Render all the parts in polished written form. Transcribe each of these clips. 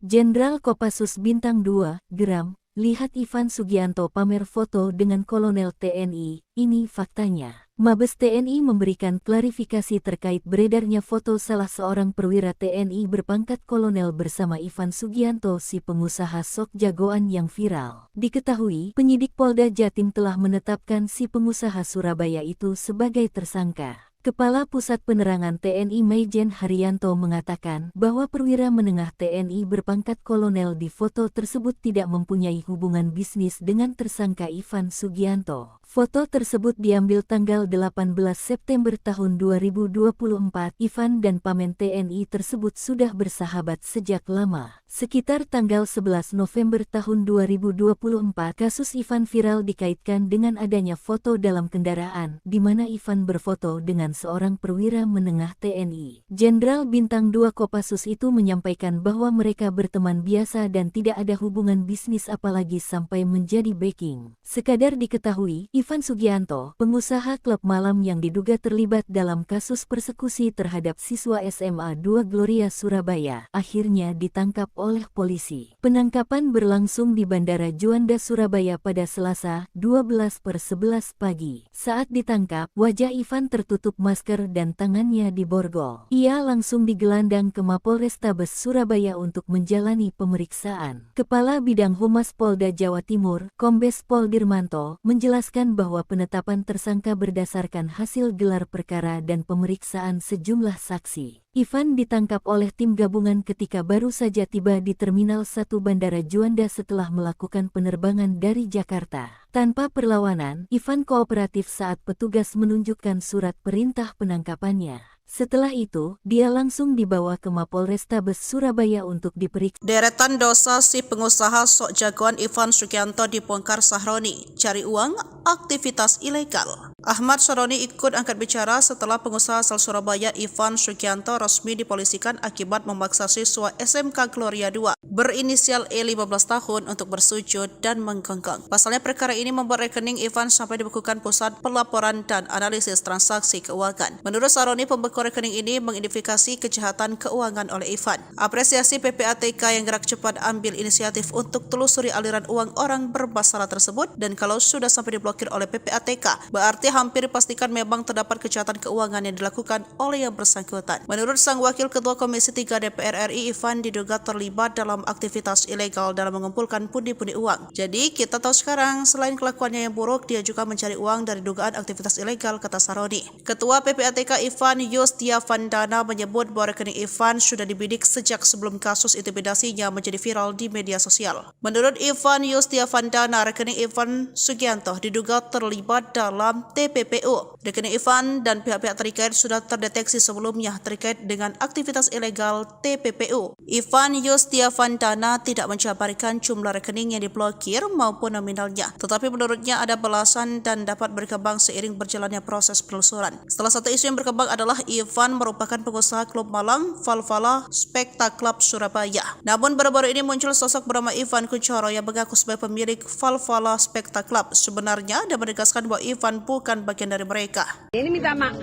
Jenderal Kopassus Bintang 2, geram, lihat Ivan Sugianto pamer foto dengan Kolonel TNI, ini faktanya. Mabes TNI memberikan klarifikasi terkait beredarnya foto salah seorang perwira TNI berpangkat kolonel bersama Ivan Sugianto si pengusaha sok jagoan yang viral. Diketahui, penyidik Polda Jatim telah menetapkan si pengusaha Surabaya itu sebagai tersangka. Kepala Pusat Penerangan TNI Maijen Haryanto mengatakan bahwa perwira menengah TNI berpangkat kolonel di foto tersebut tidak mempunyai hubungan bisnis dengan tersangka Ivan Sugianto. Foto tersebut diambil tanggal 18 September tahun 2024. Ivan dan pamen TNI tersebut sudah bersahabat sejak lama. Sekitar tanggal 11 November tahun 2024, kasus Ivan viral dikaitkan dengan adanya foto dalam kendaraan, di mana Ivan berfoto dengan seorang perwira menengah TNI. Jenderal Bintang 2 Kopassus itu menyampaikan bahwa mereka berteman biasa dan tidak ada hubungan bisnis apalagi sampai menjadi backing. Sekadar diketahui, Ivan Sugianto, pengusaha klub malam yang diduga terlibat dalam kasus persekusi terhadap siswa SMA 2 Gloria Surabaya, akhirnya ditangkap oleh polisi. Penangkapan berlangsung di Bandara Juanda Surabaya pada Selasa, 12/11 pagi. Saat ditangkap, wajah Ivan tertutup masker dan tangannya diborgol. Ia langsung digelandang ke Mapolrestabes Surabaya untuk menjalani pemeriksaan. Kepala Bidang Humas Polda Jawa Timur, Kombes Pol Dirmanto, menjelaskan bahwa penetapan tersangka berdasarkan hasil gelar perkara dan pemeriksaan sejumlah saksi. Ivan ditangkap oleh tim gabungan ketika baru saja tiba di Terminal 1 Bandara Juanda setelah melakukan penerbangan dari Jakarta. Tanpa perlawanan, Ivan kooperatif saat petugas menunjukkan surat perintah penangkapannya. Setelah itu, dia langsung dibawa ke Mapolrestabes Surabaya untuk diperiksa. Deretan dosa si pengusaha sok jagoan Ivan Sugianto dibongkar Sahroni, cari uang, aktivitas ilegal. Ahmad Sahroni ikut angkat bicara setelah pengusaha asal Surabaya Ivan Sugianto resmi dipolisikan akibat memaksa siswa SMK Gloria 2 berinisial E 15 tahun untuk bersujud dan menggonggong. Pasalnya perkara ini membuat rekening Ivan sampai dibekukan Pusat Pelaporan dan Analisis Transaksi Keuangan. Menurut Sahroni, pembekuan rekening ini mengidentifikasi kejahatan keuangan oleh Ivan. Apresiasi PPATK yang gerak cepat ambil inisiatif untuk telusuri aliran uang orang bermasalah tersebut, dan kalau sudah sampai diblokir oleh PPATK, berarti hampir dipastikan memang terdapat kejahatan keuangan yang dilakukan oleh yang bersangkutan. Menurut sang Wakil Ketua Komisi 3 DPR RI, Ivan diduga terlibat dalam aktivitas ilegal dalam mengumpulkan pundi-pundi uang. Jadi kita tahu sekarang, selain kelakuannya yang buruk, dia juga mencari uang dari dugaan aktivitas ilegal, kata Sahroni. Ketua PPATK Ivan Yustiavandana menyebut bahwa rekening Ivan sudah dibidik sejak sebelum kasus intimidasinya menjadi viral di media sosial. Menurut Ivan Yustiavandana, rekening Ivan Sugianto diduga terlibat dalam TPPU. Rekening Ivan dan pihak-pihak terkait sudah terdeteksi sebelumnya terkait dengan aktivitas ilegal TPPU. Ivan Yustiavandana tidak menjabarkan jumlah rekening yang diblokir maupun nominalnya, tetapi menurutnya ada belasan dan dapat berkembang seiring berjalannya proses penelusuran. Salah satu isu yang berkembang adalah Ivan merupakan pengusaha klub malam Valhalla Spectacle Surabaya. Namun baru-baru ini muncul sosok bernama Ivan Kunchoro yang mengaku sebagai pemilik Valhalla Spectacle sebenarnya dan menegaskan bahwa Ivan bukan bagian dari mereka. Ini minta maaf.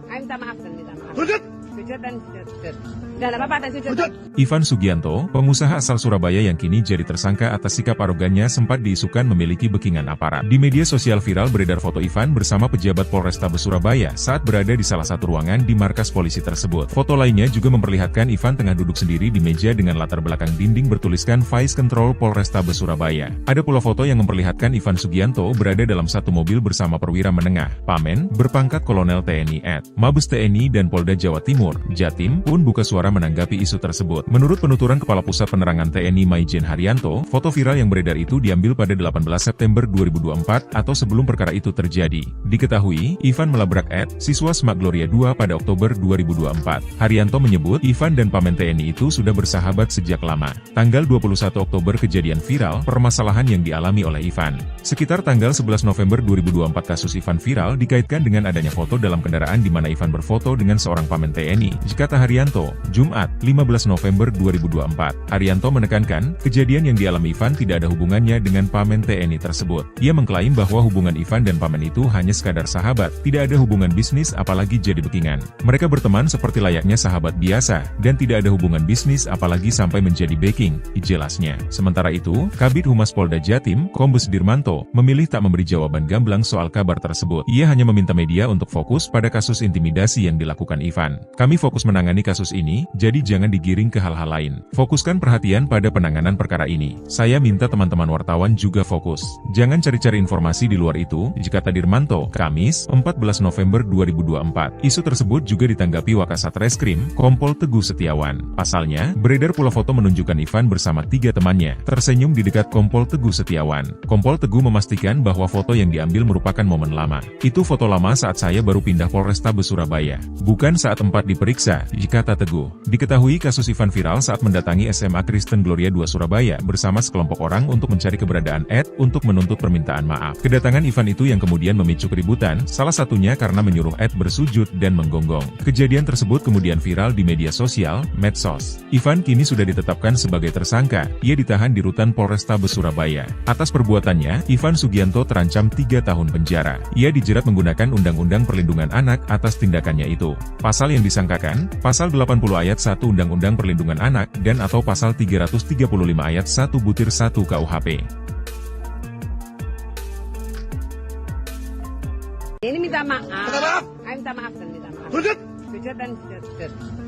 Minta maaf dan minta maaf. Sujud dan sujud. Dan apa-apa dan sujud. Ivan Sugianto, pengusaha asal Surabaya yang kini jadi tersangka atas sikap arogannya, sempat diisukan memiliki backingan aparat. Di media sosial viral beredar foto Ivan bersama pejabat Polrestabes Surabaya saat berada di salah satu ruangan di markas polisi tersebut. Foto lainnya juga memperlihatkan Ivan tengah duduk sendiri di meja dengan latar belakang dinding bertuliskan Vice Control Polrestabes Surabaya. Ada pula foto yang memperlihatkan Ivan Sugianto berada dalam satu mobil bersama perwira menengah, pamen, berpangkat Kolonel TNI Mabes TNI dan Polda Jawa Timur, Jatim, pun buka suara menanggapi isu tersebut. Menurut penuturan Kepala Pusat Penerangan TNI Maijen Haryanto, foto viral yang beredar itu diambil pada 18 September 2024 atau sebelum perkara itu terjadi. Diketahui, Ivan melabrak siswa SMA Gloria 2 pada Oktober 2024. Haryanto menyebut Ivan dan pamen TNI itu sudah bersahabat sejak lama. Tanggal 21 Oktober kejadian viral, permasalahan yang dialami oleh Ivan. Sekitar tanggal 11 November 2024 kasus Ivan viral dikaitkan dengan adanya foto dalam kendaraan di mana Ivan berfoto dengan seorang pamen TNI. Kata Haryanto, Jumat, 15 November 2024. Arianto menekankan, kejadian yang dialami Ivan tidak ada hubungannya dengan pamen TNI tersebut. Ia mengklaim bahwa hubungan Ivan dan pamen itu hanya sekadar sahabat, tidak ada hubungan bisnis apalagi jadi backingan. Mereka berteman seperti layaknya sahabat biasa, dan tidak ada hubungan bisnis apalagi sampai menjadi backing, jelasnya. Sementara itu, Kabid Humas Polda Jatim, Kombes Dirmanto, memilih tak memberi jawaban gamblang soal kabar tersebut. Ia hanya meminta media untuk fokus pada kasus intimidasi yang dilakukan Ivan. Kami fokus menangani kasus ini, jadi jangan digiring ke hal-hal lain. Fokuskan perhatian pada penanganan perkara ini. Saya minta teman-teman wartawan juga fokus. Jangan cari-cari informasi di luar itu, kata Dirmanto, Kamis, 14 November 2024. Isu tersebut juga ditanggapi Wakasatreskrim, Kompol Teguh Setiawan. Pasalnya, beredar pula foto menunjukkan Ivan bersama 3 temannya, tersenyum di dekat Kompol Teguh Setiawan. Kompol Teguh memastikan bahwa foto yang diambil merupakan momen lama. Itu foto lama saat saya baru pindah Polrestabes Surabaya. Bukan saat tempat diperiksa, kata Teguh. Diketahui kasus Ivan viral saat mendatangi SMA Kristen Gloria II Surabaya bersama sekelompok orang untuk mencari keberadaan Ed untuk menuntut permintaan maaf. Kedatangan Ivan itu yang kemudian memicu keributan, salah satunya karena menyuruh Ed bersujud dan menggonggong. Kejadian tersebut kemudian viral di media sosial, medsos. Ivan kini sudah ditetapkan sebagai tersangka. Ia ditahan di rutan Polrestabes Surabaya. Atas perbuatannya, Ivan Sugianto terancam 3 tahun penjara. Ia dijerat menggunakan Undang-Undang Perlindungan Anak atas tindakannya itu. Pasal yang disangkakan, Pasal 80 ayat 1 Undang-Undang Perlindungan Anak dan atau Pasal 335 ayat 1 butir 1 KUHP. Ini minta maaf. Kami minta maaf dan minta maaf. Sujud dan sujud.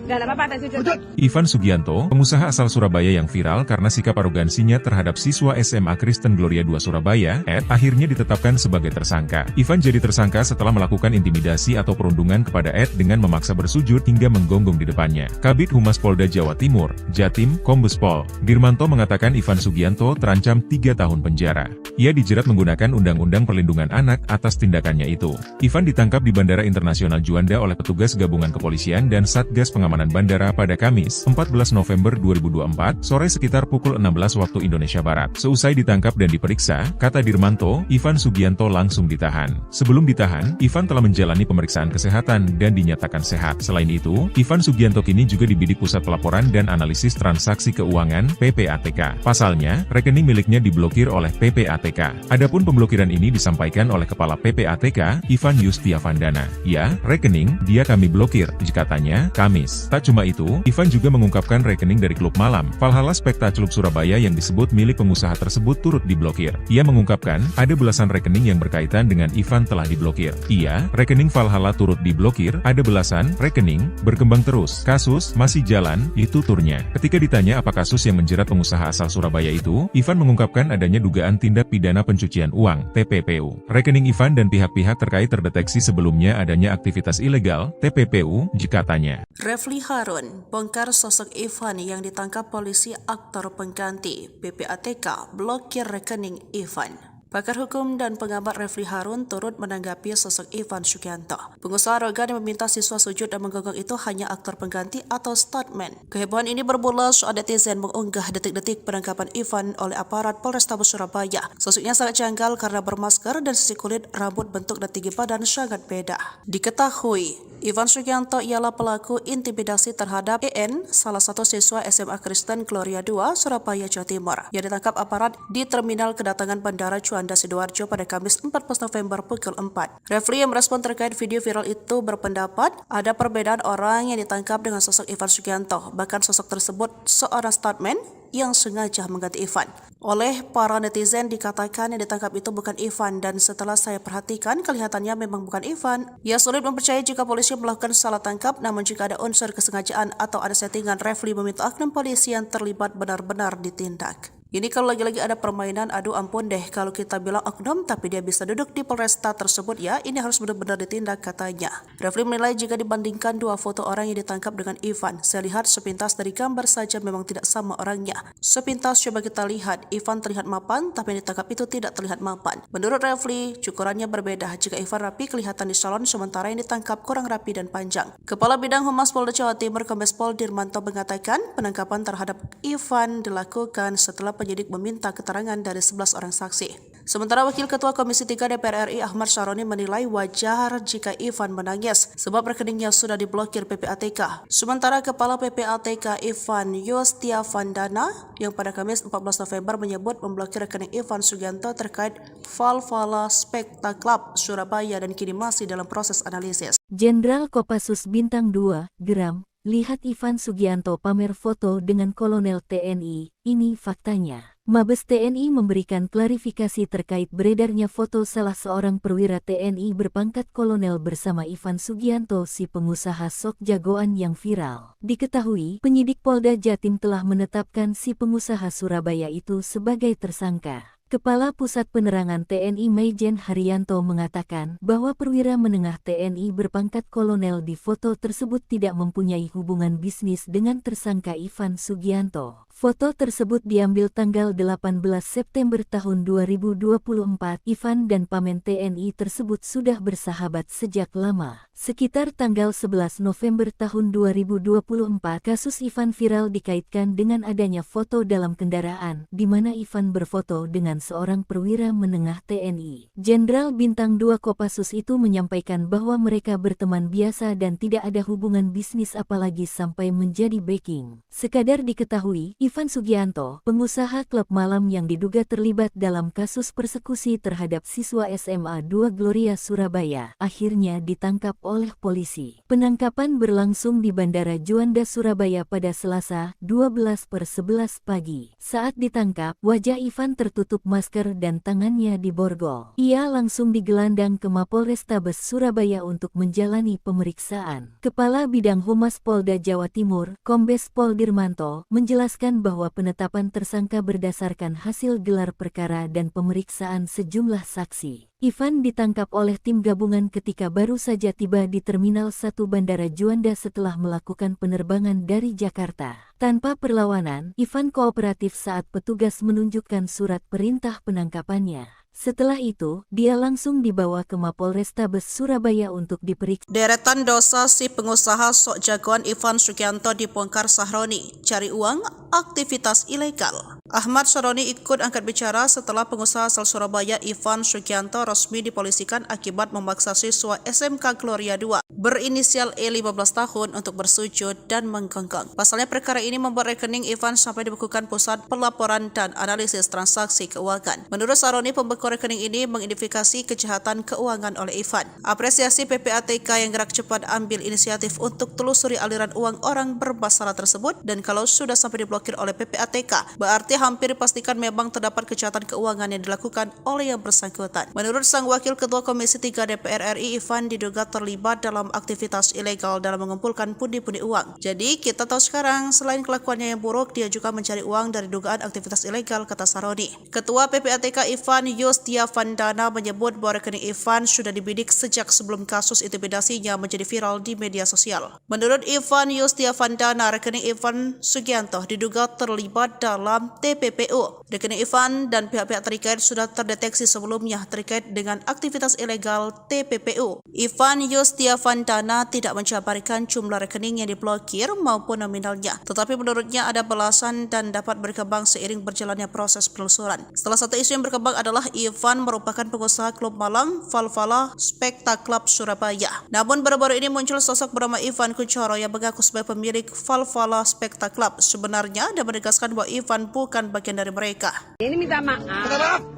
Dan apa-apa dan sujud. Ivan Sugianto, pengusaha asal Surabaya yang viral karena sikap arogansinya terhadap siswa SMA Kristen Gloria II Surabaya, Ed, akhirnya ditetapkan sebagai tersangka. Ivan jadi tersangka setelah melakukan intimidasi atau perundungan kepada Ed dengan memaksa bersujud hingga menggonggong di depannya. Kabid Humas Polda Jawa Timur, Jatim, Kombes Pol Dirmanto mengatakan Ivan Sugianto terancam 3 tahun penjara. Ia dijerat menggunakan Undang-Undang Perlindungan Anak atas tindakannya itu. Ivan ditangkap di Bandara Internasional Juanda oleh petugas gabungan kepolisian dan Satgas Pengamanan Bandara pada Kamis, 14 November 2024, sore sekitar pukul 16 waktu Indonesia Barat. Seusai ditangkap dan diperiksa, kata Dirmanto, Ivan Sugianto langsung ditahan. Sebelum ditahan, Ivan telah menjalani pemeriksaan kesehatan dan dinyatakan sehat. Selain itu, Ivan Sugianto kini juga dibidik Pusat Pelaporan dan Analisis Transaksi Keuangan (PPATK). Pasalnya, rekening miliknya diblokir oleh PPATK. Adapun pemblokiran ini disampaikan oleh Kepala PPATK, Ivan Yustiavandana. Ya, rekening, dia kami blokir, katanya, Kamis. Tak cuma itu, Ivan juga mengungkapkan rekening dari klub malam, Valhalla Spectaculub Surabaya yang disebut milik pengusaha tersebut turut diblokir. Ia mengungkapkan, ada belasan rekening yang berkaitan dengan Ivan telah diblokir. Iya, rekening Valhalla turut diblokir, ada belasan rekening, berkembang terus. Kasus masih jalan, itu turnya. Ketika ditanya apa kasus yang menjerat pengusaha asal Surabaya itu, Ivan mengungkapkan adanya dugaan tindak pidana pencucian uang, TPPU. Rekening Ivan dan pihak-pihak terkait terdeteksi sebelumnya adanya aktivitas ilegal, TPPU, katanya. Refli Harun bongkar sosok Ivan yang ditangkap polisi aktor pengganti. PPATK blokir rekening Ivan. Pakar hukum dan pengamat Refli Harun turut menanggapi sosok Ivan Sugianto. Pengusaha arogan yang meminta siswa sujud dan menggonggong itu hanya aktor pengganti atau stuntman. Kehebohan ini bermula saat netizen mengunggah detik-detik penangkapan Ivan oleh aparat Polrestabes Surabaya. Sosoknya sangat janggal karena bermasker dan sisi kulit, rambut, bentuk dan tinggi badan sangat beda. Diketahui, Ivan Sugianto ialah pelaku intimidasi terhadap EN, salah satu siswa SMA Kristen Gloria II, Surabaya, Jawa Timur, yang ditangkap aparat di terminal kedatangan Bandara Juanda Sidoarjo pada Kamis 14 November pukul 4. Refli yang merespon terkait video viral itu berpendapat ada perbedaan orang yang ditangkap dengan sosok Ivan Sugianto, bahkan sosok tersebut seorang stuntman yang sengaja mengganti Ivan. Oleh para netizen dikatakan yang ditangkap itu bukan Ivan dan setelah saya perhatikan kelihatannya memang bukan Ivan. Ia sulit mempercayai jika polisi melakukan salah tangkap, namun jika ada unsur kesengajaan atau ada settingan, Refli meminta oknum polisi yang terlibat benar-benar ditindak. Ini kalau lagi-lagi ada permainan, aduh ampun deh kalau kita bilang oknum tapi dia bisa duduk di Polresta tersebut ya, ini harus benar-benar ditindak katanya. Refli menilai jika dibandingkan dua foto orang yang ditangkap dengan Ivan, saya lihat sepintas dari gambar saja memang tidak sama orangnya. Sepintas coba kita lihat, Ivan terlihat mapan tapi yang ditangkap itu tidak terlihat mapan. Menurut Refli, cukurannya berbeda. Jika Ivan rapi kelihatan di salon, sementara yang ditangkap kurang rapi dan panjang. Kepala Bidang Humas Polda Jawa Timur Kombes Pol Dirmanto mengatakan penangkapan terhadap Ivan dilakukan setelah penyidik meminta keterangan dari 11 orang saksi. Sementara Wakil Ketua Komisi 3 DPR RI Ahmad Syaroni menilai wajar jika Ivan menangis sebab rekeningnya sudah diblokir PPATK. Sementara Kepala PPATK Ivan Yustiavandana yang pada Kamis 14 November menyebut memblokir rekening Ivan Sugianto terkait Valhalla Specta Club Surabaya dan kini masih dalam proses analisis. Jenderal Kopassus Bintang 2, Geram, lihat Ivan Sugianto pamer foto dengan Kolonel TNI, ini faktanya. Mabes TNI memberikan klarifikasi terkait beredarnya foto salah seorang perwira TNI berpangkat kolonel bersama Ivan Sugianto si pengusaha sok jagoan yang viral. Diketahui, penyidik Polda Jatim telah menetapkan si pengusaha Surabaya itu sebagai tersangka. Kepala Pusat Penerangan TNI Maijen Haryanto mengatakan bahwa perwira menengah TNI berpangkat kolonel di foto tersebut tidak mempunyai hubungan bisnis dengan tersangka Ivan Sugianto. Foto tersebut diambil tanggal 18 September tahun 2024. Ivan dan Pamen TNI tersebut sudah bersahabat sejak lama. Sekitar tanggal 11 November tahun 2024, kasus Ivan viral dikaitkan dengan adanya foto dalam kendaraan, di mana Ivan berfoto dengan seorang perwira menengah TNI. Jenderal Bintang 2 Kopassus itu menyampaikan bahwa mereka berteman biasa dan tidak ada hubungan bisnis apalagi sampai menjadi backing. Sekadar diketahui, Ivan Sugianto, pengusaha klub malam yang diduga terlibat dalam kasus persekusi terhadap siswa SMA 2 Gloria Surabaya, akhirnya ditangkap oleh polisi. Penangkapan berlangsung di Bandara Juanda Surabaya pada Selasa, 12/11 pagi. Saat ditangkap, wajah Ivan tertutup masker dan tangannya diborgol. Ia langsung digelandang ke Mapolrestabes Surabaya untuk menjalani pemeriksaan. Kepala Bidang Humas Polda Jawa Timur, Kombes Pol Dirmanto, menjelaskan bahwa penetapan tersangka berdasarkan hasil gelar perkara dan pemeriksaan sejumlah saksi. Ivan ditangkap oleh tim gabungan ketika baru saja tiba di Terminal 1 Bandara Juanda setelah melakukan penerbangan dari Jakarta. Tanpa perlawanan, Ivan kooperatif saat petugas menunjukkan surat perintah penangkapannya. Setelah itu, dia langsung dibawa ke Mapolrestabes Surabaya untuk diperiksa. Deretan dosa si pengusaha sok jagoan Ivan Sugianto dibongkar Syaroni, cari uang, aktivitas ilegal. Ahmad Syaroni ikut angkat bicara setelah pengusaha asal Surabaya Ivan Sugianto resmi dipolisikan akibat memaksa siswa SMK Gloria 2 berinisial E 15 tahun untuk bersujud dan menggonggong. Pasalnya perkara ini membuat rekening Ivan sampai dibekukan Pusat Pelaporan dan Analisis Transaksi Keuangan. Menurut Syaroni, pembekuan rekening ini mengidentifikasi kejahatan keuangan oleh Ivan. Apresiasi PPATK yang gerak cepat ambil inisiatif untuk telusuri aliran uang orang bermasalah tersebut, dan kalau sudah sampai diblokir oleh PPATK, berarti hampir dipastikan memang terdapat kejahatan keuangan yang dilakukan oleh yang bersangkutan. Menurut sang Wakil Ketua Komisi 3 DPR RI, Ivan diduga terlibat dalam aktivitas ilegal dalam mengumpulkan pundi-pundi uang. Jadi kita tahu sekarang, selain kelakuannya yang buruk, dia juga mencari uang dari dugaan aktivitas ilegal, kata Syaroni. Ketua PPATK Ivan Yustiavandana menyebut bahwa rekening Ivan sudah dibidik sejak sebelum kasus intimidasinya menjadi viral di media sosial. Menurut Ivan Yustiavandana, rekening Ivan Sugianto diduga terlibat dalam TPPU. Rekening Ivan dan pihak-pihak terkait sudah terdeteksi sebelumnya terkait dengan aktivitas ilegal TPPU. Ivan Yustiavandana tidak menjabarkan jumlah rekening yang diblokir maupun nominalnya, tetapi menurutnya ada belasan dan dapat berkembang seiring berjalannya proses penelusuran. Salah satu isu yang berkembang adalah Ivan merupakan pengusaha klub malam Valhalla Specta Club Surabaya. Namun baru-baru ini muncul sosok bernama Ivan Kuchoro yang mengaku sebagai pemilik Valhalla Specta Club sebenarnya dan menegaskan bahwa Ivan bukan bagian dari mereka. Ini minta maaf.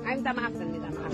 Minta maaf dan minta maaf.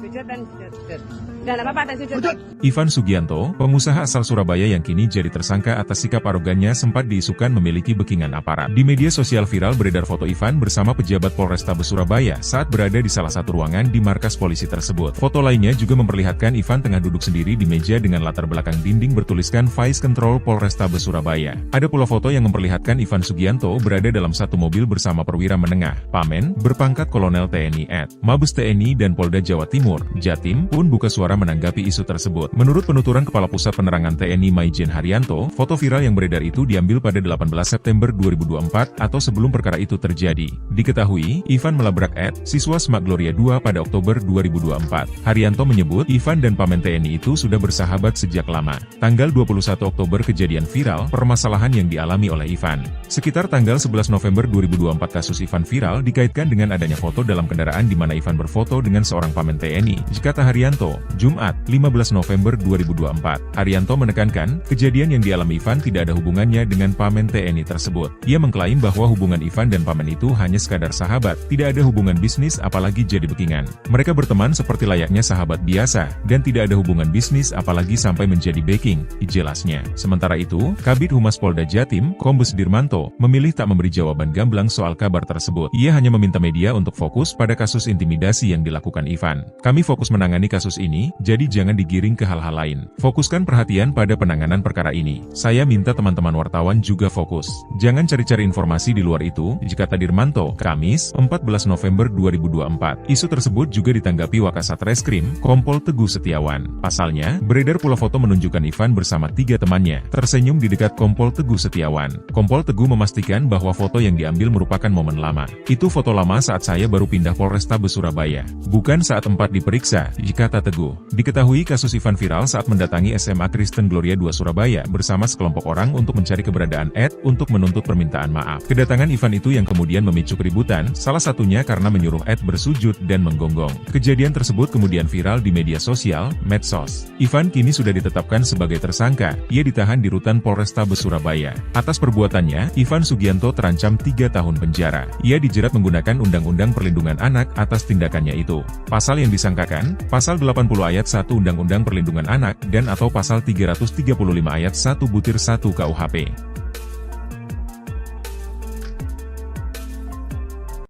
Sujud dan sujud. Dan apa-apa dan sujud. Ivan Sugianto, pengusaha asal Surabaya yang kini jadi tersangka atas sikap arogannya sempat diisukan memiliki backingan aparat. Di media sosial viral beredar foto Ivan bersama pejabat Polrestabes Surabaya saat berada di salah satu ruangan di markas polisi tersebut. Foto lainnya juga memperlihatkan Ivan tengah duduk sendiri di meja dengan latar belakang dinding bertuliskan Vice Control Polrestabes Surabaya. Ada pula foto yang memperlihatkan Ivan Sugianto berada dalam satu mobil bersama perwira menengah, Pamen, berpangkat Kolonel TNI @ Mabes TNI dan Polda Jawa Timur, Timur, Jatim, pun buka suara menanggapi isu tersebut. Menurut penuturan Kepala Pusat Penerangan TNI Maijen Haryanto, foto viral yang beredar itu diambil pada 18 September 2024 atau sebelum perkara itu terjadi. Diketahui, Ivan melabrak Ed, siswa SMA Gloria 2 pada Oktober 2024. Haryanto menyebut Ivan dan pamen TNI itu sudah bersahabat sejak lama. Tanggal 21 Oktober kejadian viral, permasalahan yang dialami oleh Ivan. Sekitar tanggal 11 November 2024 kasus Ivan viral dikaitkan dengan adanya foto dalam kendaraan di mana Ivan berfoto dengan seorang pamen TNI, kata Haryanto, Jumat, 15 November 2024. Haryanto menekankan, kejadian yang dialami Ivan tidak ada hubungannya dengan pamen TNI tersebut. Ia mengklaim bahwa hubungan Ivan dan pamen itu hanya sekadar sahabat, tidak ada hubungan bisnis apalagi jadi bekingan. Mereka berteman seperti layaknya sahabat biasa, dan tidak ada hubungan bisnis apalagi sampai menjadi backing, jelasnya. Sementara itu, Kabid Humas Polda Jatim, Kombes Dirmanto, memilih tak memberi jawaban gamblang soal kabar tersebut. Ia hanya meminta media untuk fokus pada kasus intimidasi yang dilakukan Ivan. Kami fokus menangani kasus ini, jadi jangan digiring ke hal-hal lain. Fokuskan perhatian pada penanganan perkara ini. Saya minta teman-teman wartawan juga fokus. Jangan cari-cari informasi di luar itu, kata Dirmanto, Kamis, 14 November 2024. Isu tersebut juga ditanggapi Wakasatreskrim, Kompol Teguh Setiawan. Pasalnya, beredar pula foto menunjukkan Ivan bersama 3 temannya, tersenyum di dekat Kompol Teguh Setiawan. Kompol Teguh memastikan bahwa foto yang diambil merupakan momen lama. Itu foto lama saat saya baru pindah Polrestabes Surabaya. Bukan saat tempat diperiksa, kata Teguh. Diketahui kasus Ivan viral saat mendatangi SMA Kristen Gloria 2 Surabaya bersama sekelompok orang untuk mencari keberadaan Ed untuk menuntut permintaan maaf. Kedatangan Ivan itu yang kemudian memicu keributan, salah satunya karena menyuruh Ed bersujud dan menggonggong. Kejadian tersebut kemudian viral di media sosial, medsos. Ivan kini sudah ditetapkan sebagai tersangka. Ia ditahan di Rutan Polrestabes Surabaya. Atas perbuatannya, Ivan Sugianto terancam 3 tahun penjara. Ia dijerat menggunakan Undang-Undang Perlindungan Anak atas tindakannya itu. Pasal yang disangkakan, Pasal 80 Ayat 1 Undang-Undang Perlindungan Anak dan atau Pasal 335 Ayat 1 Butir 1 KUHP.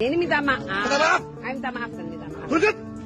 Ini minta maaf. Ayo minta maaf dan minta maaf.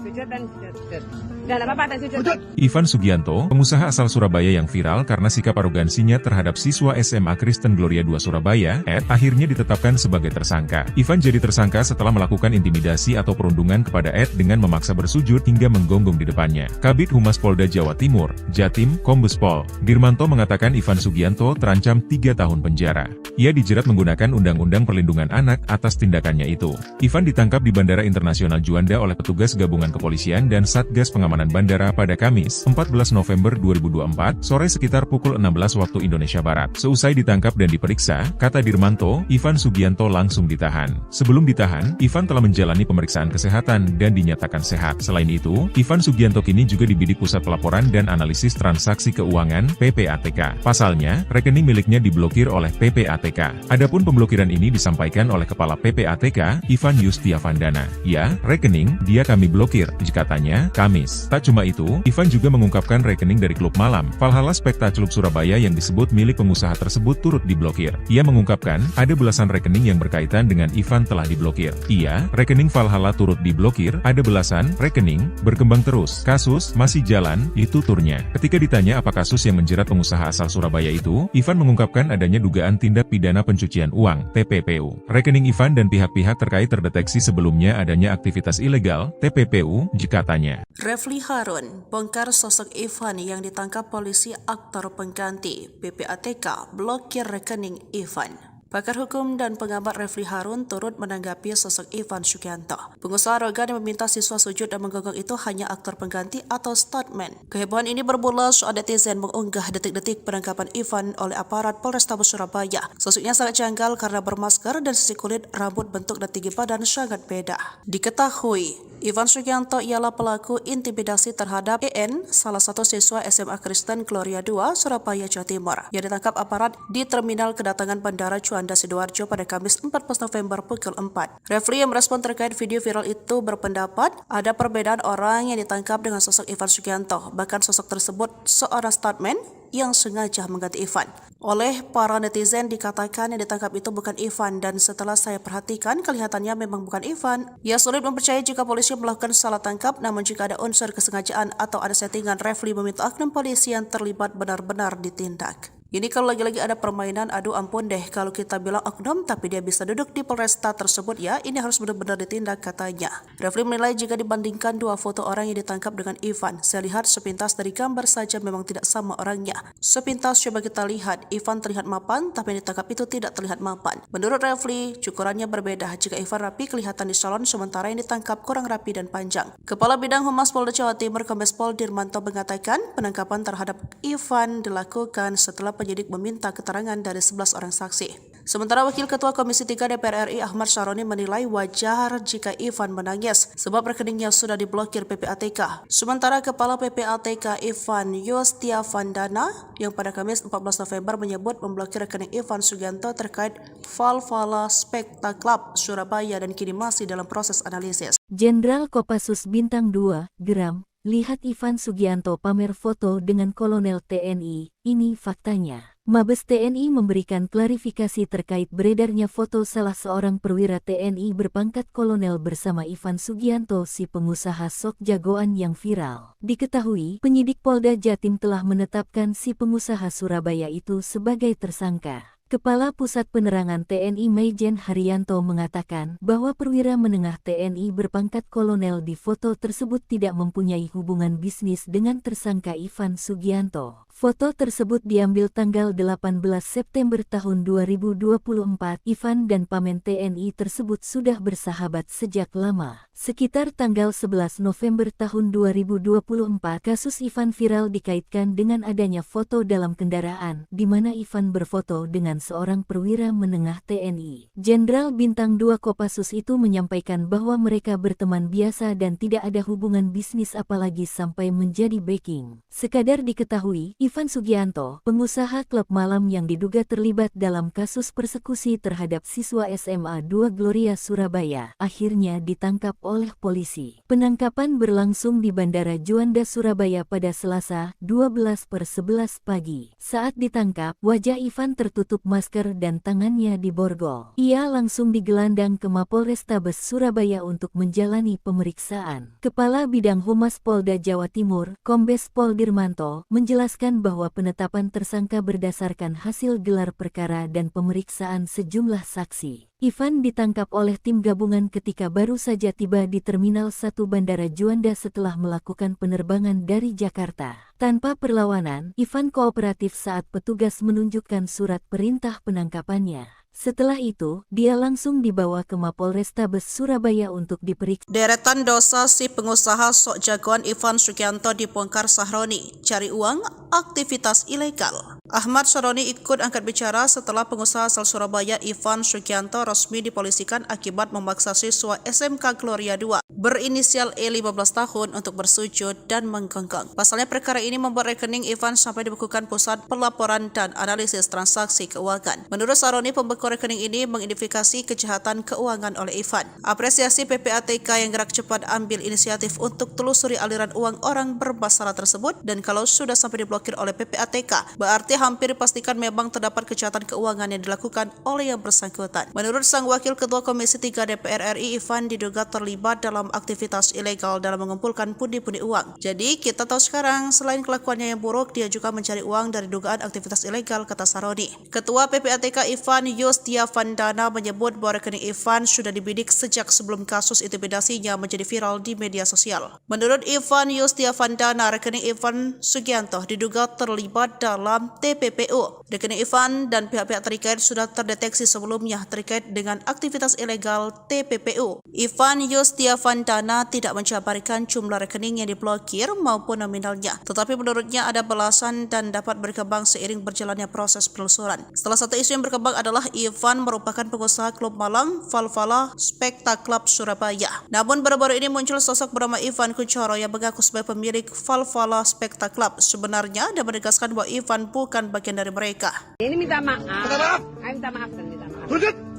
Sujud dan sujud. Dan apa-apa dan sujud. Ivan Sugianto, pengusaha asal Surabaya yang viral karena sikap arogansinya terhadap siswa SMA Kristen Gloria 2 Surabaya, Ed, akhirnya ditetapkan sebagai tersangka. Ivan jadi tersangka setelah melakukan intimidasi atau perundungan kepada Ed dengan memaksa bersujud hingga menggonggong di depannya. Kabid Humas Polda Jawa Timur, Jatim, Kombes Pol Dirmanto mengatakan Ivan Sugianto terancam 3 tahun penjara. Ia dijerat menggunakan Undang-Undang Perlindungan Anak atas tindakannya itu. Ivan ditangkap di Bandara Internasional Juanda oleh petugas gabungan kepolisian dan Satgas Pengamanan Bandara pada Kamis, 14 November 2024, sore sekitar pukul 16 waktu Indonesia Barat. Seusai ditangkap dan diperiksa, kata Dirmanto, Ivan Sugianto langsung ditahan. Sebelum ditahan, Ivan telah menjalani pemeriksaan kesehatan dan dinyatakan sehat. Selain itu, Ivan Sugianto kini juga dibidik Pusat Pelaporan dan Analisis Transaksi Keuangan (PPATK). Pasalnya, rekening miliknya diblokir oleh PPATK. Adapun pemblokiran ini disampaikan oleh Kepala PPATK, Ivan Yustiavandana. Ya, rekening, dia kami blokir, katanya, Kamis. Tak cuma itu, Ivan juga mengungkapkan rekening dari klub malam, Valhalla Spectacular Surabaya yang disebut milik pengusaha tersebut turut diblokir. Ia mengungkapkan, ada belasan rekening yang berkaitan dengan Ivan telah diblokir. Iya, rekening Valhalla turut diblokir, ada belasan rekening, berkembang terus. Kasus masih jalan, itu turnya. Ketika ditanya apa kasus yang menjerat pengusaha asal Surabaya itu, Ivan mengungkapkan adanya dugaan tindak pidana pencucian uang, TPPU. Rekening Ivan dan pihak-pihak terkait terdeteksi sebelumnya adanya aktivitas ilegal, TPPU, katanya. Refli Harun, bongkar sosok Ivan yang ditangkap polisi aktor pengganti. PPATK blokir rekening Ivan. Pakar hukum dan pengamat Refli Harun turut menanggapi sosok Ivan Sugianto. Pengusaha arogan yang meminta siswa sujud dan menggonggong itu hanya aktor pengganti atau stuntman. Kehebohan ini bermula saat netizen mengunggah detik-detik penangkapan Ivan oleh aparat Polrestabes Surabaya. Sosoknya sangat janggal karena bermasker dan sisi kulit, rambut, bentuk dan tinggi badan sangat beda. Diketahui, Ivan Sugianto ialah pelaku intimidasi terhadap EN, salah satu siswa SMA Kristen Gloria 2, Surabaya, Jawa Timur, yang ditangkap aparat di terminal kedatangan Bandara Juanda Sidoarjo pada Kamis 14 November pukul 4. Refli yang merespon terkait video viral itu berpendapat ada perbedaan orang yang ditangkap dengan sosok Ivan Sugianto, bahkan sosok tersebut seorang stuntman yang sengaja mengganti Ivan. Oleh para netizen dikatakan yang ditangkap itu bukan Ivan, dan setelah saya perhatikan kelihatannya memang bukan Ivan. Ia sulit mempercayai jika polisi melakukan salah tangkap, namun jika ada unsur kesengajaan atau ada settingan, Refli meminta oknum polisi yang terlibat benar-benar ditindak. Ini kalau lagi-lagi ada permainan, aduh ampun deh kalau kita bilang oknum tapi dia bisa duduk di Polresta tersebut ya, ini harus benar-benar ditindak katanya. Refli menilai jika dibandingkan dua foto orang yang ditangkap dengan Ivan, saya lihat sepintas dari gambar saja memang tidak sama orangnya. Sepintas coba kita lihat, Ivan terlihat mapan tapi yang ditangkap itu tidak terlihat mapan. Menurut Refli, cukurannya berbeda. Jika Ivan rapi kelihatan di salon, sementara yang ditangkap kurang rapi dan panjang. Kepala Bidang Humas Polda Jawa Timur Kombes Pol Dirmanto mengatakan penangkapan terhadap Ivan dilakukan setelah penyidik meminta keterangan dari 11 orang saksi. Sementara Wakil Ketua Komisi 3 DPR RI Ahmad Syaroni menilai wajar jika Ivan menangis sebab rekeningnya sudah diblokir PPATK. Sementara Kepala PPATK Ivan Yustiavandana yang pada Kamis 14 November menyebut memblokir rekening Ivan Sugianto terkait Valhalla Specta Club Surabaya dan kini masih dalam proses analisis. Jenderal Kopassus Bintang 2, Geram, lihat Ivan Sugianto pamer foto dengan Kolonel TNI, ini faktanya. Mabes TNI memberikan klarifikasi terkait beredarnya foto salah seorang perwira TNI berpangkat kolonel bersama Ivan Sugianto si pengusaha sok jagoan yang viral. Diketahui, penyidik Polda Jatim telah menetapkan si pengusaha Surabaya itu sebagai tersangka. Kepala Pusat Penerangan TNI Maijen Haryanto mengatakan bahwa perwira menengah TNI berpangkat kolonel di foto tersebut tidak mempunyai hubungan bisnis dengan tersangka Ivan Sugianto. Foto tersebut diambil tanggal 18 September tahun 2024. Ivan dan pamen TNI tersebut sudah bersahabat sejak lama. Sekitar tanggal 11 November tahun 2024, kasus Ivan viral dikaitkan dengan adanya foto dalam kendaraan, di mana Ivan berfoto dengan seorang perwira menengah TNI. Jenderal Bintang 2 Kopassus itu menyampaikan bahwa mereka berteman biasa dan tidak ada hubungan bisnis apalagi sampai menjadi backing. Sekadar diketahui, Ivan Sugianto, pengusaha klub malam yang diduga terlibat dalam kasus persekusi terhadap siswa SMA 2 Gloria Surabaya, akhirnya ditangkap oleh polisi. Penangkapan berlangsung di Bandara Juanda Surabaya pada Selasa, 12/11 pagi. Saat ditangkap, wajah Ivan tertutup masker dan tangannya diborgol. Ia langsung digelandang ke Mapolrestabes Surabaya untuk menjalani pemeriksaan. Kepala Bidang Humas Polda Jawa Timur, Kombes Pol Dirmanto, menjelaskan bahwa penetapan tersangka berdasarkan hasil gelar perkara dan pemeriksaan sejumlah saksi. Ivan ditangkap oleh tim gabungan ketika baru saja tiba di Terminal 1 Bandara Juanda setelah melakukan penerbangan dari Jakarta. Tanpa perlawanan, Ivan kooperatif saat petugas menunjukkan surat perintah penangkapannya. Setelah itu, dia langsung dibawa ke Mapolrestabes Surabaya untuk diperiksa. Deretan dosa si pengusaha sok jagoan Ivan Sugianto dibongkar Sahroni, cari uang, aktivitas ilegal. Ahmad Syaroni ikut angkat bicara setelah pengusaha asal Surabaya Ivan Sugianto resmi dipolisikan akibat memaksa siswa SMK Gloria 2 berinisial E 15 tahun untuk bersujud dan menggonggong. Pasalnya perkara ini membuat rekening Ivan sampai dibekukan Pusat Pelaporan dan Analisis Transaksi Keuangan. Menurut Syaroni, pembekuan rekening ini mengidentifikasi kejahatan keuangan oleh Ivan. Apresiasi PPATK yang gerak cepat ambil inisiatif untuk telusuri aliran uang orang bermasalah tersebut, dan kalau sudah sampai diblokir oleh PPATK, berarti hampir dipastikan memang terdapat kejahatan keuangan yang dilakukan oleh yang bersangkutan. Menurut sang Wakil Ketua Komisi 3 DPR RI, Ivan diduga terlibat dalam aktivitas ilegal dalam mengumpulkan pundi-pundi uang. Jadi kita tahu sekarang, selain kelakuannya yang buruk, dia juga mencari uang dari dugaan aktivitas ilegal, kata Syaroni. Ketua PPATK Ivan Yustiavandana menyebut bahwa rekening Ivan sudah dibidik sejak sebelum kasus intimidasinya menjadi viral di media sosial. Menurut Ivan Yustiavandana, rekening Ivan Sugianto diduga terlibat dalam TPPU. Rekening Ivan dan pihak-pihak terkait sudah terdeteksi sebelumnya terkait dengan aktivitas ilegal TPPU. Ivan Yustiavandana tidak menjabarkan jumlah rekening yang diblokir maupun nominalnya, tetapi menurutnya ada belasan dan dapat berkembang seiring berjalannya proses penelusuran. Salah satu isu yang berkembang adalah Ivan merupakan pengusaha klub malam Valhalla Specta Club Surabaya. Namun baru-baru ini muncul sosok bernama Ivan Kunchoro yang mengaku sebagai pemilik Valhalla Specta Club. Sebenarnya dia menegaskan bahwa Ivan bukan bagian dari mereka. Ini minta maaf. Minta maaf. Minta maaf dan minta maaf.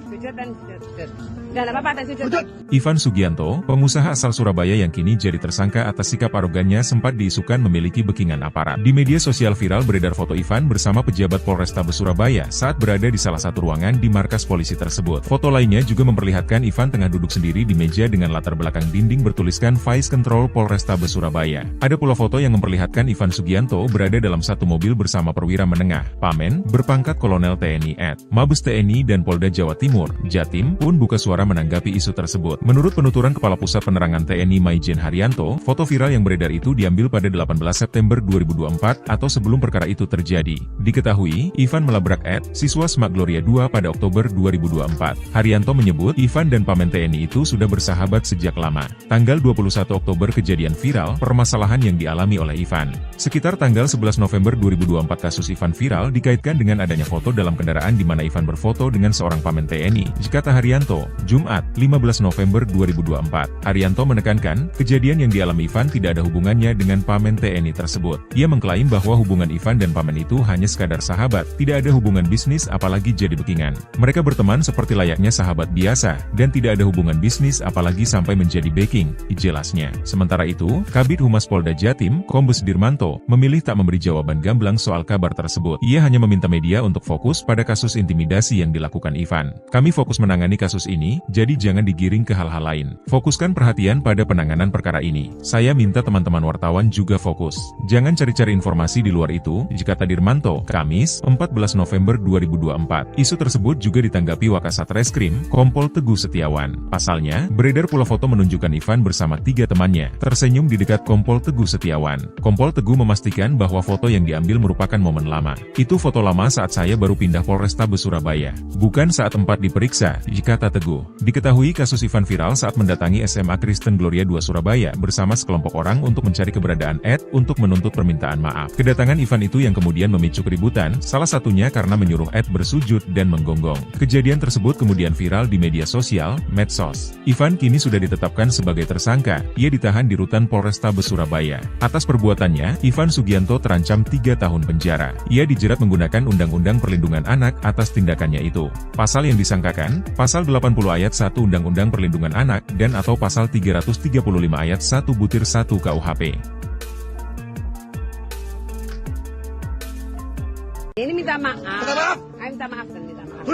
Sujud dan sujud. Dan apa-apa tak sujud. Ivan Sugianto, pengusaha asal Surabaya yang kini jadi tersangka atas sikap arogannya sempat diisukan memiliki backingan aparat. Di media sosial viral beredar foto Ivan bersama pejabat Polrestabes Surabaya saat berada di salah satu ruangan di markas polisi tersebut. Foto lainnya juga memperlihatkan Ivan tengah duduk sendiri di meja dengan latar belakang dinding bertuliskan Vice Control Polrestabes Surabaya. Ada pula foto yang memperlihatkan Ivan Sugianto berada dalam satu mobil bersama perwira menengah, Pamen, berpangkat Kolonel TNI @ Mabes TNI dan Polda Jawa Timur, Jatim, pun buka suara menanggapi isu tersebut. Menurut penuturan Kepala Pusat Penerangan TNI Maijen Haryanto, foto viral yang beredar itu diambil pada 18 September 2024 atau sebelum perkara itu terjadi. Diketahui, Ivan melabrak siswa SMAK Gloria II pada Oktober 2024. Haryanto menyebut Ivan dan Pamen TNI itu sudah bersahabat sejak lama. Tanggal 21 Oktober kejadian viral, permasalahan yang dialami oleh Ivan. Sekitar tanggal 11 November 2024 kasus Ivan viral dikaitkan dengan adanya foto dalam kendaraan di mana Ivan berfoto dengan seorang Pamen TNI, kata Haryanto, Jumat, 15 November 2024. Haryanto menekankan, kejadian yang dialami Ivan tidak ada hubungannya dengan Pamen TNI tersebut. Ia mengklaim bahwa hubungan Ivan dan Pamen itu hanya sekadar sahabat, tidak ada hubungan bisnis apalagi jadi backingan. Mereka berteman seperti layaknya sahabat biasa, dan tidak ada hubungan bisnis apalagi sampai menjadi backing, jelasnya. Sementara itu, Kabid Humas Polda Jatim, Kombes Dirmanto, memilih tak memberi jawaban gamblang soal kabar tersebut. Ia hanya meminta media untuk fokus pada kasus intimidasi yang dilakukan Ivan. Kami fokus menangani kasus ini, jadi jangan digiring ke hal-hal lain. Fokuskan perhatian pada penanganan perkara ini. Saya minta teman-teman wartawan juga fokus. Jangan cari-cari informasi di luar itu, kata Dirmanto, Kamis, 14 November 2024. Isu tersebut juga ditanggapi Wakasatreskrim, Kompol Teguh Setiawan. Pasalnya, beredar pula foto menunjukkan Ivan bersama 3 temannya, tersenyum di dekat Kompol Teguh Setiawan. Kompol Teguh memastikan bahwa foto yang diambil merupakan momen lama. Itu foto lama saat saya baru pindah Polrestabes Surabaya. Bukan saat tempat diperiksa, kata Teguh. Diketahui kasus Ivan viral saat mendatangi SMA Kristen Gloria II Surabaya bersama sekelompok orang untuk mencari keberadaan untuk menuntut permintaan maaf. Kedatangan Ivan itu yang kemudian memicu keributan, salah satunya karena menyuruh bersujud dan menggonggong. Kejadian tersebut kemudian viral di media sosial, medsos. Ivan kini sudah ditetapkan sebagai tersangka, ia ditahan di rutan Polrestabes Surabaya. Atas perbuatannya, Ivan Sugianto terancam 3 tahun penjara. Ia dijerat menggunakan Undang-Undang Perlindungan Anak atas tindakannya itu. Pasal yang disangkakan, Pasal 80 ayat 1 Undang-Undang Perlindungan Anak dan atau Pasal 335 ayat 1 butir 1 KUHP. Ini minta maaf. Minta maaf dan minta maaf.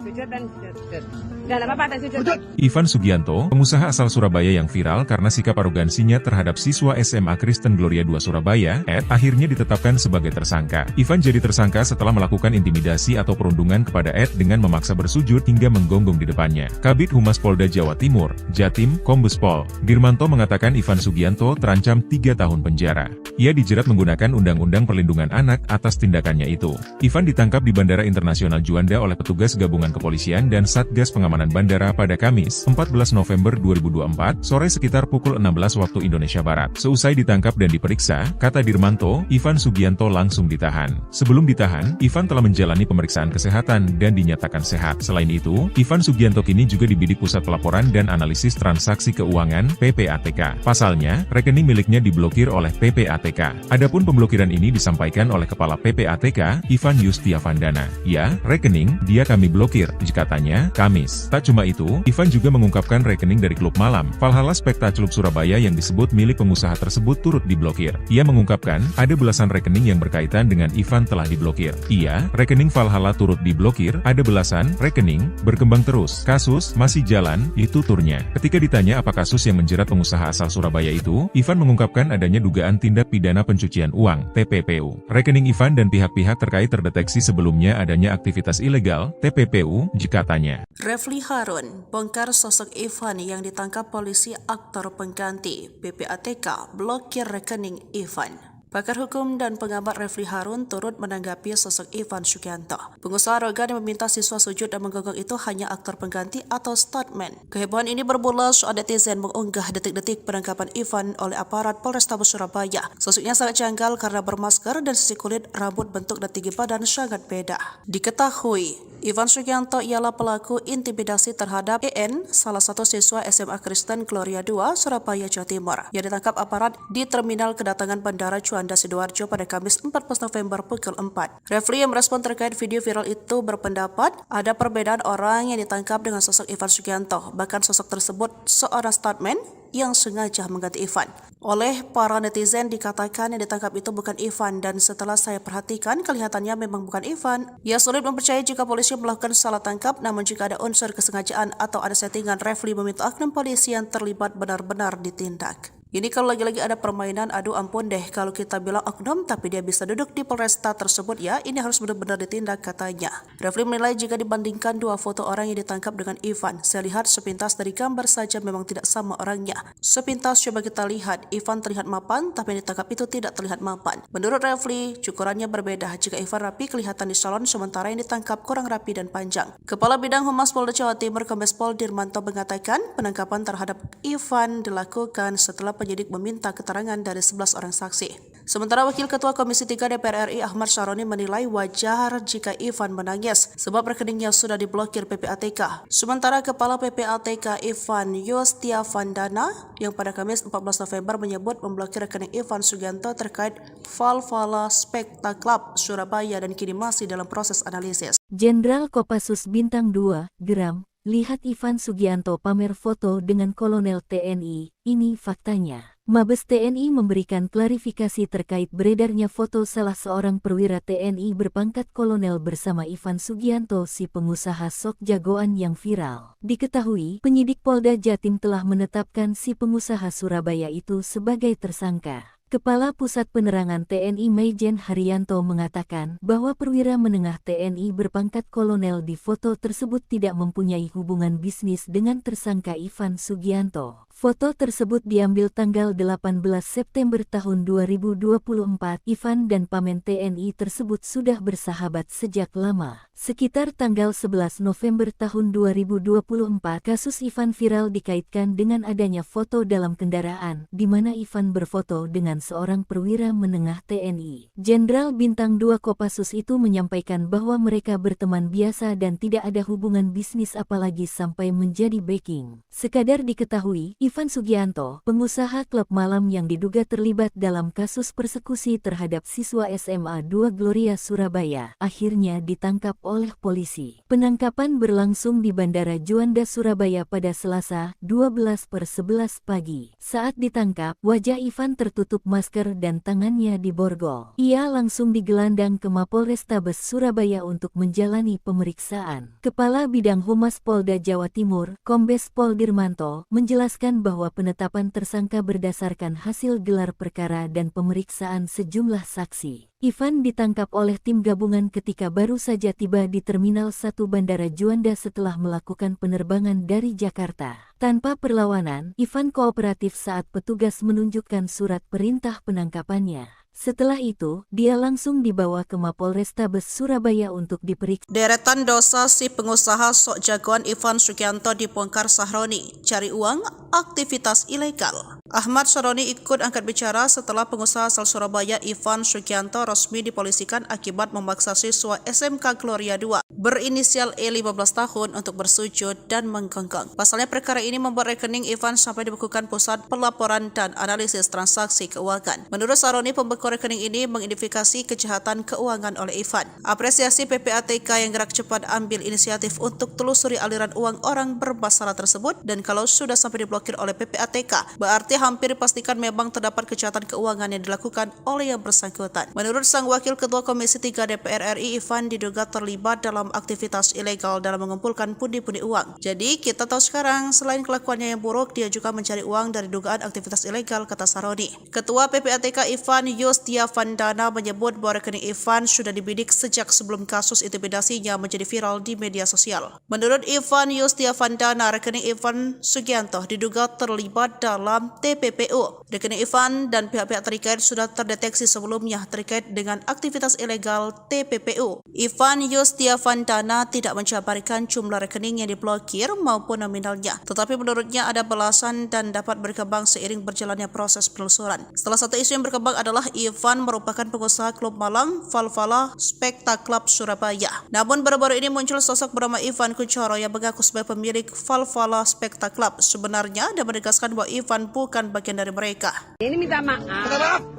Sujud dan sujud. Dan apa-apa tak sujud. Ivan Sugianto, pengusaha asal Surabaya yang viral karena sikap arogansinya terhadap siswa SMA Kristen Gloria II Surabaya, akhirnya ditetapkan sebagai tersangka. Ivan jadi tersangka setelah melakukan intimidasi atau perundungan kepada dengan memaksa bersujud hingga menggonggong di depannya. Kabid Humas Polda Jawa Timur, Jatim, Kombes Pol Dirmanto mengatakan Ivan Sugianto terancam 3 tahun penjara. Ia dijerat menggunakan Undang-Undang Perlindungan Anak atas tindakannya itu. Ivan ditangkap di Bandara Internasional Juanda oleh petugas gabungan kepolisian dan Satgas Pengamanan Bandara pada Kamis, 14 November 2024, sore sekitar pukul 16 waktu Indonesia Barat. Seusai ditangkap dan diperiksa, kata Dirmanto, Ivan Sugianto langsung ditahan. Sebelum ditahan, Ivan telah menjalani pemeriksaan kesehatan dan dinyatakan sehat. Selain itu, Ivan Sugianto kini juga dibidik Pusat Pelaporan dan Analisis Transaksi Keuangan (PPATK). Pasalnya, rekening miliknya diblokir oleh PPATK. Adapun pemblokiran ini disampaikan oleh Kepala PPATK, Ivan Yustiavandana. Ya, rekening, dia kami blokir, katanya, Kamis. Tak cuma itu, Ivan juga mengungkapkan rekening dari klub malam, Valhalla Spectaculub Surabaya yang disebut milik pengusaha tersebut turut diblokir. Ia mengungkapkan, ada belasan rekening yang berkaitan dengan Ivan telah diblokir. Iya, rekening Valhalla turut diblokir, ada belasan rekening, berkembang terus. Kasus masih jalan, itu turnya. Ketika ditanya apa kasus yang menjerat pengusaha asal Surabaya itu, Ivan mengungkapkan adanya dugaan tindak pidana pencucian uang, TPPU. Rekening Ivan dan pihak-pihak terkait terdeteksi sebelumnya adanya aktivitas ilegal, TPPU, katanya. Refli Harun bongkar sosok Ivan yang ditangkap polisi aktor pengganti. PPATK blokir rekening Ivan. Pakar hukum dan pengamat Refli Harun turut menanggapi sosok Ivan Sugianto. Pengusaha arogan yang meminta siswa sujud dan menggonggong itu hanya aktor pengganti atau stuntman. Kehebohan ini bermula saat netizen mengunggah detik-detik penangkapan Ivan oleh aparat Polrestabes Surabaya. Sosoknya sangat janggal karena bermasker dan sisi kulit, rambut, bentuk dan tinggi badan sangat beda. Diketahui, Ivan Sugianto ialah pelaku intimidasi terhadap salah satu siswa SMA Kristen Gloria II Surabaya, Jawa Timur, yang ditangkap aparat di terminal kedatangan Bandara Juanda Juanda Sidoarjo pada Kamis 14 November pukul 4. Refli yang merespon terkait video viral itu berpendapat ada perbedaan orang yang ditangkap dengan sosok Ivan Sugianto. Bahkan sosok tersebut seorang stuntman yang sengaja mengganti Ivan. Oleh para netizen dikatakan yang ditangkap itu bukan Ivan, dan setelah saya perhatikan kelihatannya memang bukan Ivan. Ya, sulit mempercayai jika polisi melakukan salah tangkap, namun jika ada unsur kesengajaan atau ada settingan, Refli meminta oknum polisi yang terlibat benar-benar ditindak. Ini kalau lagi-lagi ada permainan, aduh ampun deh kalau kita bilang oknum tapi dia bisa duduk di Polresta tersebut ya, ini harus benar-benar ditindak katanya. Refli menilai jika dibandingkan dua foto orang yang ditangkap dengan Ivan, saya lihat sepintas dari gambar saja memang tidak sama orangnya. Sepintas coba kita lihat, Ivan terlihat mapan tapi yang ditangkap itu tidak terlihat mapan. Menurut Refli, cukurannya berbeda. Jika Ivan rapi kelihatan di salon, sementara yang ditangkap kurang rapi dan panjang. Kepala Bidang Humas Polda Jawa Timur Kombes Pol Dirmanto mengatakan penangkapan terhadap Ivan dilakukan setelah penyidik meminta keterangan dari 11 orang saksi. Sementara Wakil Ketua Komisi 3 DPR RI Ahmad Syaroni menilai wajar jika Ivan menangis sebab rekeningnya sudah diblokir PPATK. Sementara Kepala PPATK Ivan Yustiavandana yang pada Kamis 14 November menyebut memblokir rekening Ivan Sugianto terkait Valhalla Spectacle Club Surabaya dan kini masih dalam proses analisis. Jenderal Kopassus Bintang 2, Geram, lihat Ivan Sugianto pamer foto dengan Kolonel TNI, ini faktanya. Mabes TNI memberikan klarifikasi terkait beredarnya foto salah seorang perwira TNI berpangkat kolonel bersama Ivan Sugianto si pengusaha sok jagoan yang viral. Diketahui, penyidik Polda Jatim telah menetapkan si pengusaha Surabaya itu sebagai tersangka. Kepala Pusat Penerangan TNI Maijen Haryanto mengatakan bahwa perwira menengah TNI berpangkat kolonel di foto tersebut tidak mempunyai hubungan bisnis dengan tersangka Ivan Sugianto. Foto tersebut diambil tanggal 18 September tahun 2024. Ivan dan pamen TNI tersebut sudah bersahabat sejak lama. Sekitar tanggal 11 November tahun 2024, kasus Ivan viral dikaitkan dengan adanya foto dalam kendaraan, di mana Ivan berfoto dengan seorang perwira menengah TNI. Jenderal Bintang 2 Kopassus itu menyampaikan bahwa mereka berteman biasa dan tidak ada hubungan bisnis apalagi sampai menjadi backing. Sekadar diketahui, Ivan Sugianto, pengusaha klub malam yang diduga terlibat dalam kasus persekusi terhadap siswa SMA 2 Gloria Surabaya, akhirnya ditangkap oleh polisi. Penangkapan berlangsung di Bandara Juanda Surabaya pada Selasa, 12/11 pagi. Saat ditangkap, wajah Ivan tertutup masker dan tangannya diborgol. Ia langsung digelandang ke Mapolrestabes Surabaya untuk menjalani pemeriksaan. Kepala Bidang Humas Polda Jawa Timur, Kombes Pol Dirmanto, menjelaskan bahwa penetapan tersangka berdasarkan hasil gelar perkara dan pemeriksaan sejumlah saksi. Ivan ditangkap oleh tim gabungan ketika baru saja tiba di Terminal 1 Bandara Juanda setelah melakukan penerbangan dari Jakarta. Tanpa perlawanan, Ivan kooperatif saat petugas menunjukkan surat perintah penangkapannya. Setelah itu, dia langsung dibawa ke Mapolrestabes Surabaya untuk diperiksa. Deretan dosa si pengusaha sok jagoan Ivan Sugianto dibongkar Syaroni, cari uang, aktivitas ilegal. Ahmad Syaroni ikut angkat bicara setelah pengusaha asal Surabaya Ivan Sugianto resmi dipolisikan akibat memaksa siswa SMK Gloria 2 berinisial E 15 tahun untuk bersujud dan menggonggong. Pasalnya perkara ini membuat rekening Ivan sampai dibekukan Pusat Pelaporan dan Analisis Transaksi Keuangan. Menurut Syaroni, pembekuan rekening ini mengidentifikasi kejahatan keuangan oleh Ivan. Apresiasi PPATK yang gerak cepat ambil inisiatif untuk telusuri aliran uang orang bermasalah tersebut, dan kalau sudah sampai diblokir oleh PPATK, berarti hampir dipastikan memang terdapat kejahatan keuangan yang dilakukan oleh yang bersangkutan. Menurut sang Wakil Ketua Komisi 3 DPR RI, Ivan diduga terlibat dalam aktivitas ilegal dalam mengumpulkan pundi-pundi uang. Jadi kita tahu sekarang, selain kelakuannya yang buruk, dia juga mencari uang dari dugaan aktivitas ilegal, kata Syaroni. Ketua PPATK Ivan Yustiavandana menyebut bahwa rekening Ivan sudah dibidik sejak sebelum kasus intimidasinya menjadi viral di media sosial. Menurut Ivan Yustiavandana, rekening Ivan Sugianto diduga terlibat dalam TPPU. Rekening Ivan dan pihak-pihak terkait sudah terdeteksi sebelumnya terkait dengan aktivitas ilegal TPPU. Ivan Yustiavandana tidak menjabarkan jumlah rekening yang diblokir maupun nominalnya, tetapi menurutnya ada belasan dan dapat berkembang seiring berjalannya proses penelusuran. Salah satu isu yang berkembang adalah Ivan merupakan pengusaha klub malam Valhalla Specta Club Surabaya. Namun baru-baru ini muncul sosok bernama Ivan Kunchoro yang mengaku sebagai pemilik Valhalla Specta Club sebenarnya dan menegaskan bahwa Ivan bukan bagian dari mereka. Ini minta maaf.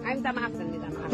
Minta maaf dan minta maaf.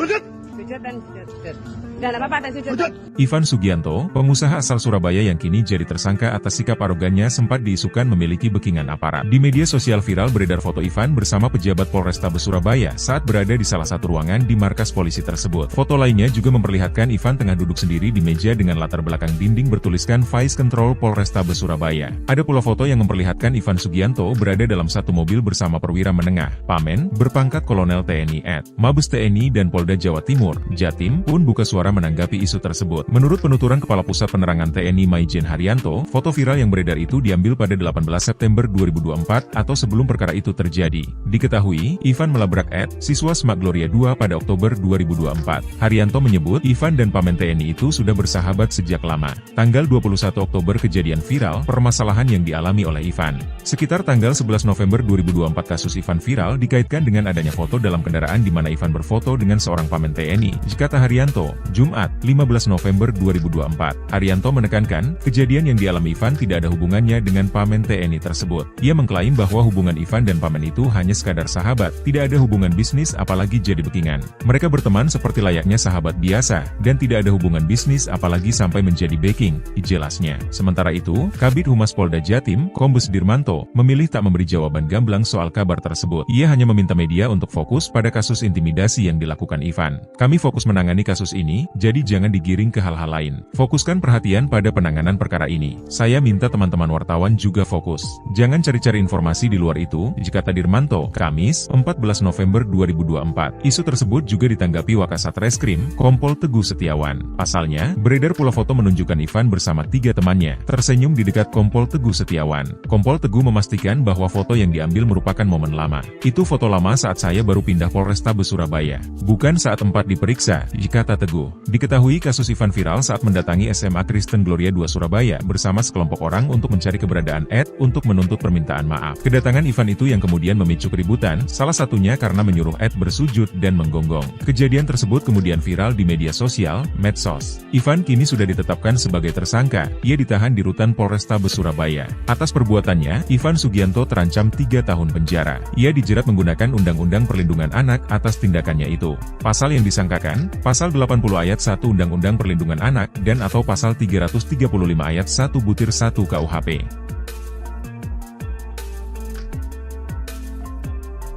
Sujud dan sujud. Dan apa-apa dan sujud. Ivan Sugianto, pengusaha asal Surabaya yang kini jadi tersangka atas sikap arogannya sempat diisukan memiliki backingan aparat. Di media sosial viral beredar foto Ivan bersama pejabat Polrestabes Surabaya saat berada di salah satu ruangan di markas polisi tersebut. Foto lainnya juga memperlihatkan Ivan tengah duduk sendiri di meja dengan latar belakang dinding bertuliskan Vice Control Polrestabes Surabaya. Ada pula foto yang memperlihatkan Ivan Sugianto berada dalam satu mobil bersama perwira menengah, Pamen, berpangkat Kolonel TNI Mabes TNI dan Polda Jawa Timur, Jatim, pun buka suara menanggapi isu tersebut. Menurut penuturan Kepala Pusat Penerangan TNI Maijen Haryanto, foto viral yang beredar itu diambil pada 18 September 2024 atau sebelum perkara itu terjadi. Diketahui, Ivan melabrak Ed, siswa SMAK Gloria II pada Oktober 2024. Haryanto menyebut Ivan dan Pamen TNI itu sudah bersahabat sejak lama. Tanggal 21 Oktober kejadian viral, permasalahan yang dialami oleh Ivan. Sekitar tanggal 11 November 2024 kasus Ivan viral dikaitkan dengan adanya foto dalam kendaraan di mana Ivan berfoto dengan seorang Pamen TNI, kata Haryanto. Jumat, 15 November 2024. Haryanto menekankan, kejadian yang dialami Ivan tidak ada hubungannya dengan Pamen TNI tersebut. Ia mengklaim bahwa hubungan Ivan dan Pamen itu hanya sekadar sahabat, tidak ada hubungan bisnis apalagi jadi backingan. Mereka berteman seperti layaknya sahabat biasa, dan tidak ada hubungan bisnis apalagi sampai menjadi backing, jelasnya. Sementara itu, Kabid Humas Polda Jatim, Kombes Dirmanto, memilih tak memberi jawaban gamblang soal kabar tersebut. Ia hanya meminta media untuk fokus pada kasus intimidasi yang dilakukan Ivan. Kami fokus menangani kasus ini, jadi jangan digiring ke hal-hal lain. Fokuskan perhatian pada penanganan perkara ini. Saya minta teman-teman wartawan juga fokus. Jangan cari-cari informasi di luar itu, kata Dirmanto. Kamis, 14 November 2024. Isu tersebut juga ditanggapi Wakasat Reskrim, Kompol Teguh Setiawan. Pasalnya, beredar pula foto menunjukkan Ivan bersama 3 temannya, tersenyum di dekat Kompol Teguh Setiawan. Kompol Teguh memastikan bahwa foto yang diambil merupakan momen lama. Itu foto lama saat saya baru pindah Polrestabes Surabaya. Bukan saat tempat diperiksa, kata Teguh. Diketahui kasus Ivan viral saat mendatangi SMA Kristen Gloria II Surabaya bersama sekelompok orang untuk mencari keberadaan Ed untuk menuntut permintaan maaf. Kedatangan Ivan itu yang kemudian memicu keributan, salah satunya karena menyuruh Ed bersujud dan menggonggong. Kejadian tersebut kemudian viral di media sosial, medsos. Ivan kini sudah ditetapkan sebagai tersangka, ia ditahan di Rutan Polrestabes Surabaya. Atas perbuatannya, Ivan Sugianto terancam 3 tahun penjara. Ia dijerat menggunakan Undang-Undang Perlindungan Anak atas tindakannya itu. Pasal yang disangkakan, Pasal 80 ayat 1 Undang-Undang Perlindungan Anak dan atau Pasal 335 ayat 1 butir 1 KUHP.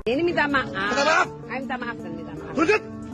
Ini minta maaf. Minta maaf dan minta maaf.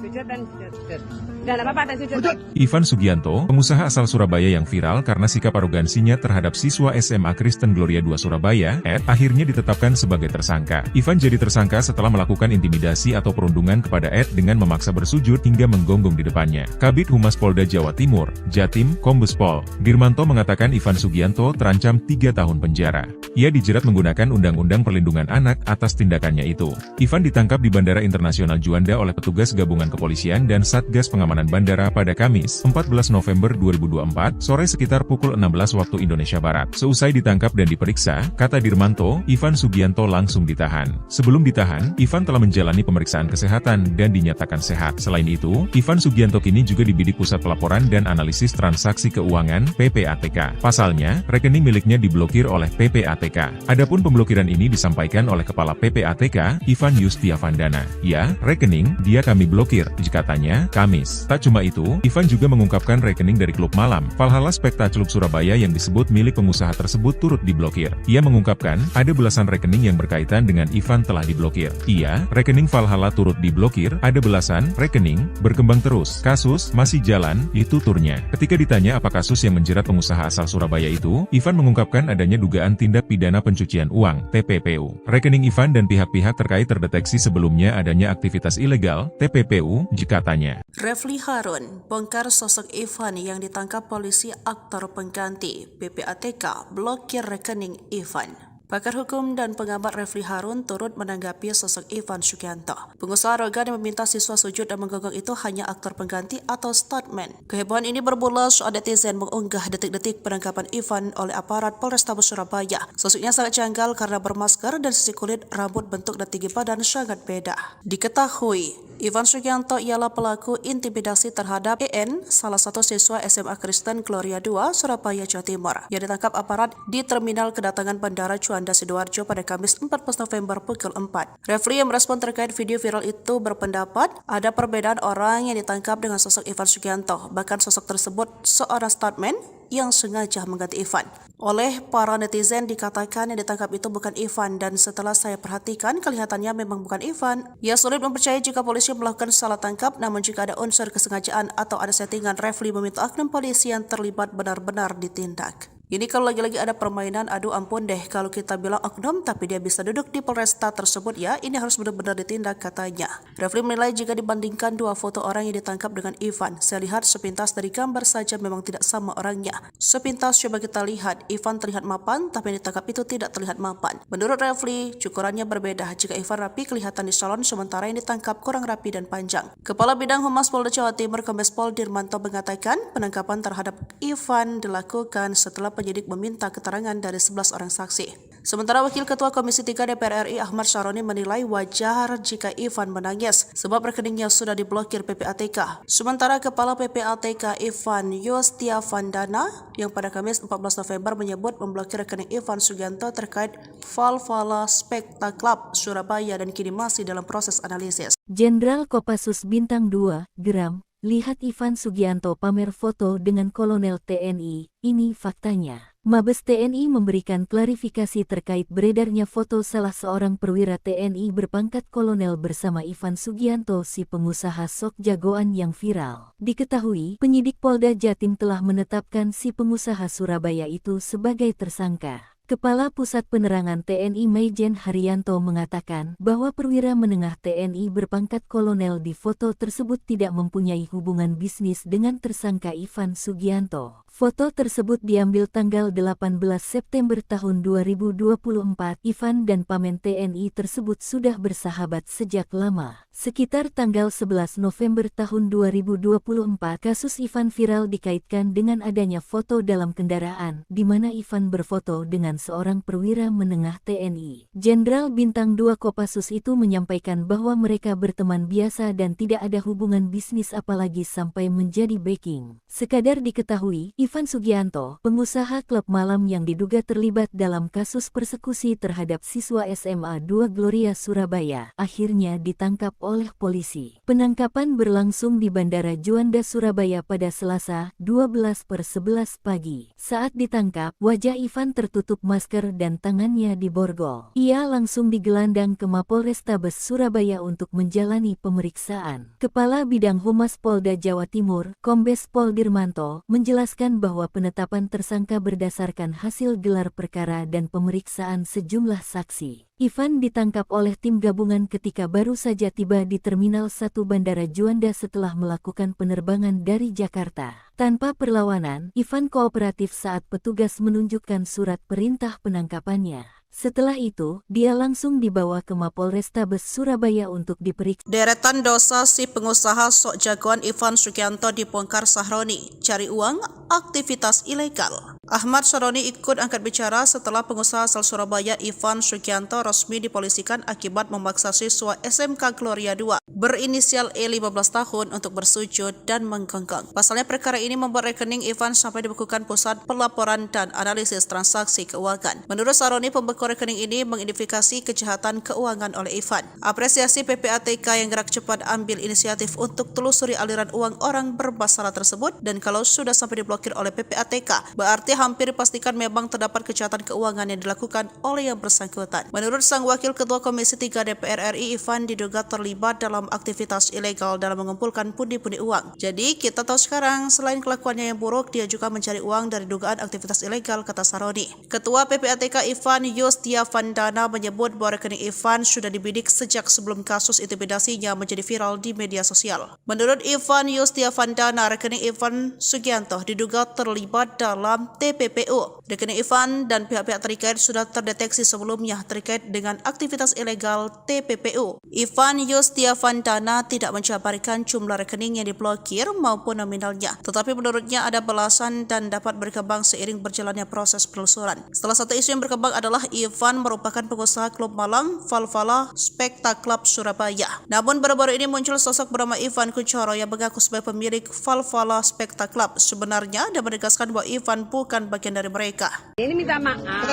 Sujud dan sujud. Dan apa-apa dan sujud. Ivan Sugianto, pengusaha asal Surabaya yang viral karena sikap arogansinya terhadap siswa SMA Kristen Gloria II Surabaya, Ed, akhirnya ditetapkan sebagai tersangka. Ivan jadi tersangka setelah melakukan intimidasi atau perundungan kepada Ed dengan memaksa bersujud hingga menggonggong di depannya. Kabid Humas Polda Jawa Timur, Jatim, Kombes Pol Dirmanto mengatakan Ivan Sugianto terancam 3 tahun penjara. Ia dijerat menggunakan Undang-Undang Perlindungan Anak atas tindakannya itu. Ivan ditangkap di Bandara Internasional Juanda oleh petugas gabungan kepolisian dan Satgas Pengamanan Bandara pada Kamis, 14 November 2024, sore sekitar pukul 16 waktu Indonesia Barat. Seusai ditangkap dan diperiksa, kata Dirmanto, Ivan Sugianto langsung ditahan. Sebelum ditahan, Ivan telah menjalani pemeriksaan kesehatan dan dinyatakan sehat. Selain itu, Ivan Sugianto kini juga dibidik Pusat Pelaporan dan Analisis Transaksi Keuangan (PPATK). Pasalnya, rekening miliknya diblokir oleh PPATK. Adapun pemblokiran ini disampaikan oleh Kepala PPATK, Ivan Yustiavandana. Ya, rekening, dia kami blokir, katanya, Kamis. Tak cuma itu, Ivan juga mengungkapkan rekening dari klub malam, Valhalla Specta Club Surabaya yang disebut milik pengusaha tersebut turut diblokir. Ia mengungkapkan, ada belasan rekening yang berkaitan dengan Ivan telah diblokir. Iya, rekening Valhalla turut diblokir, ada belasan rekening, berkembang terus. Kasus masih jalan, itu turnya. Ketika ditanya apa kasus yang menjerat pengusaha asal Surabaya itu, Ivan mengungkapkan adanya dugaan tindak pidana pencucian uang, TPPU. Rekening Ivan dan pihak-pihak terkait terdeteksi sebelumnya adanya aktivitas ilegal, TPPU, katanya. Refli Harun bongkar sosok Ivan yang ditangkap polisi aktor pengganti. PPATK blokir rekening Ivan. Pakar hukum dan pengamat Refli Harun turut menanggapi sosok Ivan Sugianto. Pengusaha arogan yang meminta siswa sujud dan menggonggong itu hanya aktor pengganti atau stuntman. Kehebohan ini bermula saat netizen mengunggah detik-detik penangkapan Ivan oleh aparat Polrestabes Surabaya. Sosoknya sangat janggal karena bermasker dan sisi kulit, rambut, bentuk dan tinggi badan sangat beda. Diketahui, Ivan Sugianto ialah pelaku intimidasi terhadap EN, salah satu siswa SMA Kristen Gloria II, Surabaya, Jawa Timur, yang ditangkap aparat di Terminal Kedatangan Bandara Juanda Sidoarjo pada Kamis 14 November pukul 4. Refli yang merespon terkait video viral itu berpendapat ada perbedaan orang yang ditangkap dengan sosok Ivan Sugianto, bahkan sosok tersebut seorang stuntman yang sengaja mengganti Ivan. Oleh para netizen dikatakan yang ditangkap itu bukan Ivan, dan setelah saya perhatikan kelihatannya memang bukan Ivan. Ia sulit mempercayai jika polisi melakukan salah tangkap, namun jika ada unsur kesengajaan atau ada settingan, Refli meminta oknum polisi yang terlibat benar-benar ditindak. Ini kalau lagi-lagi ada permainan, aduh ampun deh kalau kita bilang oknum tapi dia bisa duduk di Polresta tersebut ya, ini harus benar-benar ditindak katanya. Refli menilai jika dibandingkan dua foto orang yang ditangkap dengan Ivan, saya lihat sepintas dari gambar saja memang tidak sama orangnya. Sepintas coba kita lihat, Ivan terlihat mapan tapi yang ditangkap itu tidak terlihat mapan. Menurut Refli, cukurannya berbeda. Jika Ivan rapi kelihatan di salon, sementara yang ditangkap kurang rapi dan panjang. Kepala Bidang Humas Polda Jawa Timur Kombes Pol Dirmanto mengatakan penangkapan terhadap Ivan dilakukan setelah penyidik meminta keterangan dari 11 orang saksi. Sementara Wakil Ketua Komisi 3 DPR RI Ahmad Syaroni menilai wajar jika Ivan menangis sebab rekeningnya sudah diblokir PPATK. Sementara Kepala PPATK Ivan Yustiavandana yang pada Kamis 14 November menyebut memblokir rekening Ivan Sugianto terkait Valhalla Spectacle Club Surabaya dan kini masih dalam proses analisis. Jenderal Kopassus Bintang 2, Geram, lihat Ivan Sugianto pamer foto dengan Kolonel TNI, ini faktanya. Mabes TNI memberikan klarifikasi terkait beredarnya foto salah seorang perwira TNI berpangkat kolonel bersama Ivan Sugianto si pengusaha sok jagoan yang viral. Diketahui, penyidik Polda Jatim telah menetapkan si pengusaha Surabaya itu sebagai tersangka. Kepala Pusat Penerangan TNI Maijen Haryanto mengatakan bahwa perwira menengah TNI berpangkat kolonel di foto tersebut tidak mempunyai hubungan bisnis dengan tersangka Ivan Sugianto. Foto tersebut diambil tanggal 18 September tahun 2024. Ivan dan pamen TNI tersebut sudah bersahabat sejak lama. Sekitar tanggal 11 November tahun 2024, kasus Ivan viral dikaitkan dengan adanya foto dalam kendaraan, di mana Ivan berfoto dengan seorang perwira menengah TNI. Jenderal Bintang 2 Kopassus itu menyampaikan bahwa mereka berteman biasa dan tidak ada hubungan bisnis apalagi sampai menjadi backing. Sekadar diketahui, Ivan Sugianto, pengusaha klub malam yang diduga terlibat dalam kasus persekusi terhadap siswa SMA 2 Gloria Surabaya, akhirnya ditangkap oleh polisi. Penangkapan berlangsung di Bandara Juanda Surabaya pada Selasa, 12/11 pagi. Saat ditangkap, wajah Ivan tertutup masker dan tangannya diborgol. Ia langsung digelandang ke Mapolrestabes Surabaya untuk menjalani pemeriksaan. Kepala Bidang Humas Polda Jawa Timur, Kombes Pol Dirmanto, menjelaskan bahwa penetapan tersangka berdasarkan hasil gelar perkara dan pemeriksaan sejumlah saksi. Ivan ditangkap oleh tim gabungan ketika baru saja tiba di Terminal 1 Bandara Juanda setelah melakukan penerbangan dari Jakarta. Tanpa perlawanan, Ivan kooperatif saat petugas menunjukkan surat perintah penangkapannya. Setelah itu, dia langsung dibawa ke Mapolrestabes Surabaya untuk diperiksa. Deretan dosa si pengusaha sok jagoan Ivan Sugianto dibongkar Sahroni, cari uang, aktivitas ilegal. Ahmad Syaroni ikut angkat bicara setelah pengusaha asal Surabaya Ivan Sugianto resmi dipolisikan akibat memaksa siswa SMK Gloria II berinisial E 15 tahun untuk bersujud dan menggonggong. Pasalnya perkara ini membuat rekening Ivan sampai dibekukan Pusat Pelaporan dan Analisis Transaksi Keuangan. Menurut Syaroni, pembekuan rekening ini mengidentifikasi kejahatan keuangan oleh Ivan. Apresiasi PPATK yang gerak cepat ambil inisiatif untuk telusuri aliran uang orang bermasalah tersebut, dan kalau sudah sampai diblokir oleh PPATK, berarti hampir dipastikan memang terdapat kejahatan keuangan yang dilakukan oleh yang bersangkutan. Menurut sang Wakil Ketua Komisi 3 DPR RI, Ivan diduga terlibat dalam aktivitas ilegal dalam mengumpulkan pundi-pundi uang. Jadi kita tahu sekarang, selain kelakuannya yang buruk, dia juga mencari uang dari dugaan aktivitas ilegal, kata Syaroni. Ketua PPATK Ivan Yustiavandana menyebut bahwa rekening Ivan sudah dibidik sejak sebelum kasus intimidasinya menjadi viral di media sosial. Menurut Ivan Yustiavandana, rekening Ivan Sugianto diduga terlibat dalam TPPU. Rekening Ivan dan pihak-pihak terkait sudah terdeteksi sebelumnya terkait dengan aktivitas ilegal TPPU. Ivan Yustiavandana tidak menjabarkan jumlah rekening yang diblokir maupun nominalnya, tetapi menurutnya ada belasan dan dapat berkembang seiring berjalannya proses penelusuran. Salah satu isu yang berkembang adalah Ivan merupakan pengusaha klub malam Valhalla Spectaclub Surabaya. Namun baru-baru ini muncul sosok bernama Ivan Kunchoro yang mengaku sebagai pemilik Valhalla Spectaclub sebenarnya dan menegaskan bahwa Ivan bukan bagian dari mereka. Ini minta maaf.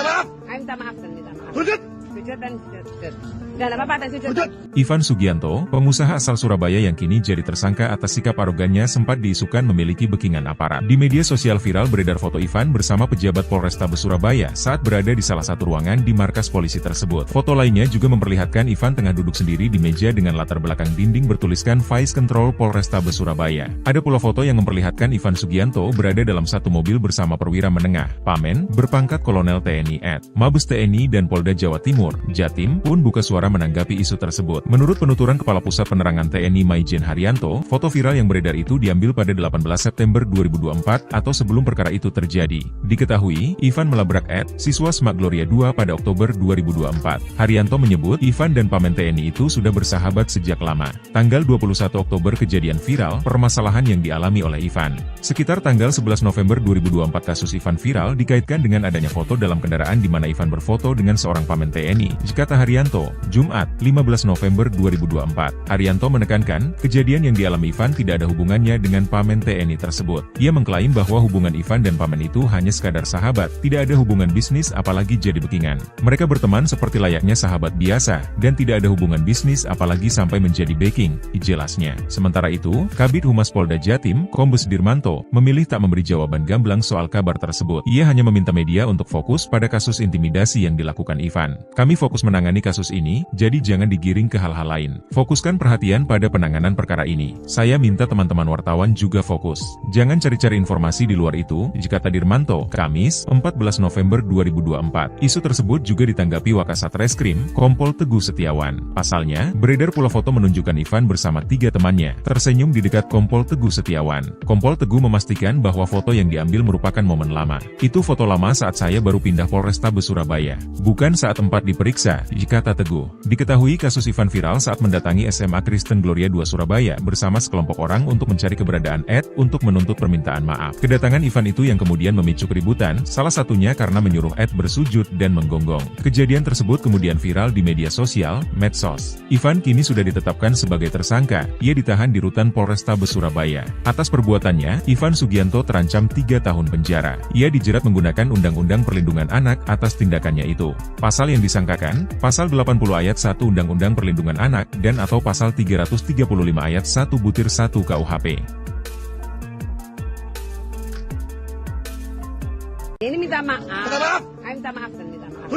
Minta maaf dan minta maaf. Sujud dan sujud. Dan apa-apa dan sujud. Ivan Sugianto, pengusaha asal Surabaya yang kini jadi tersangka atas sikap arogannya sempat diisukan memiliki backingan aparat. Di media sosial viral beredar foto Ivan bersama pejabat Polrestabes Surabaya saat berada di salah satu ruangan di markas polisi tersebut. Foto lainnya juga memperlihatkan Ivan tengah duduk sendiri di meja dengan latar belakang dinding bertuliskan Vice Control Polrestabes Surabaya. Ada pula foto yang memperlihatkan Ivan Sugianto berada dalam satu mobil bersama perwira menengah, Pamen, berpangkat Kolonel TNI Mabes TNI dan Polda Jawa Timur, Jatim, pun buka suara menanggapi isu tersebut. Menurut penuturan Kepala Pusat Penerangan TNI Maijen Haryanto, foto viral yang beredar itu diambil pada 18 September 2024 atau sebelum perkara itu terjadi. Diketahui, Ivan melabrak Ed, siswa SMAK Gloria II pada Oktober 2024. Haryanto menyebut Ivan dan Pamen TNI itu sudah bersahabat sejak lama. Tanggal 21 Oktober kejadian viral, permasalahan yang dialami oleh Ivan. Sekitar tanggal 11 November 2024 kasus Ivan viral dikaitkan dengan adanya foto dalam kendaraan di mana Ivan berfoto dengan seorang Pamen TNI. Kata Haryanto, Jumat, 15 November 2024. Haryanto menekankan, kejadian yang dialami Ivan tidak ada hubungannya dengan Pamen TNI tersebut. Ia mengklaim bahwa hubungan Ivan dan Pamen itu hanya sekadar sahabat, tidak ada hubungan bisnis apalagi jadi backingan. Mereka berteman seperti layaknya sahabat biasa, dan tidak ada hubungan bisnis apalagi sampai menjadi backing, jelasnya. Sementara itu, Kabid Humas Polda Jatim, Kombes Dirmanto, memilih tak memberi jawaban gamblang soal kabar tersebut. Ia hanya meminta media untuk fokus pada kasus intimidasi yang dilakukan Ivan. Kami fokus menangani kasus ini, jadi jangan digiring ke hal-hal lain. Fokuskan perhatian pada penanganan perkara ini. Saya minta teman-teman wartawan juga fokus. Jangan cari-cari informasi di luar itu, kata Dirmanto, Kamis, 14 November 2024. Isu tersebut juga ditanggapi Wakasat Reskrim, Kompol Teguh Setiawan. Pasalnya, beredar pula foto menunjukkan Ivan bersama 3 temannya, tersenyum di dekat Kompol Teguh Setiawan. Kompol Teguh memastikan bahwa foto yang diambil merupakan momen lama. Itu foto lama saat saya baru pindah Polrestabes Surabaya. Bukan saat tempat diperiksa, kata Teguh. Diketahui kasus Ivan viral saat mendatangi SMA Kristen Gloria II Surabaya bersama sekelompok orang untuk mencari keberadaan Ed untuk menuntut permintaan maaf. Kedatangan Ivan itu yang kemudian memicu keributan, salah satunya karena menyuruh Ed bersujud dan menggonggong. Kejadian tersebut kemudian viral di media sosial, medsos. Ivan kini sudah ditetapkan sebagai tersangka, ia ditahan di Rutan Polrestabes Surabaya. Atas perbuatannya, Ivan Sugianto terancam 3 tahun penjara. Ia dijerat menggunakan Undang-Undang Perlindungan Anak atas tindakannya itu. Pasal yang disangkakan, Pasal 80 ayat 1 Undang-Undang Perlindungan Anak dan atau Pasal 335 ayat 1 butir 1 KUHP. Ini minta maaf. Minta maaf dan minta maaf.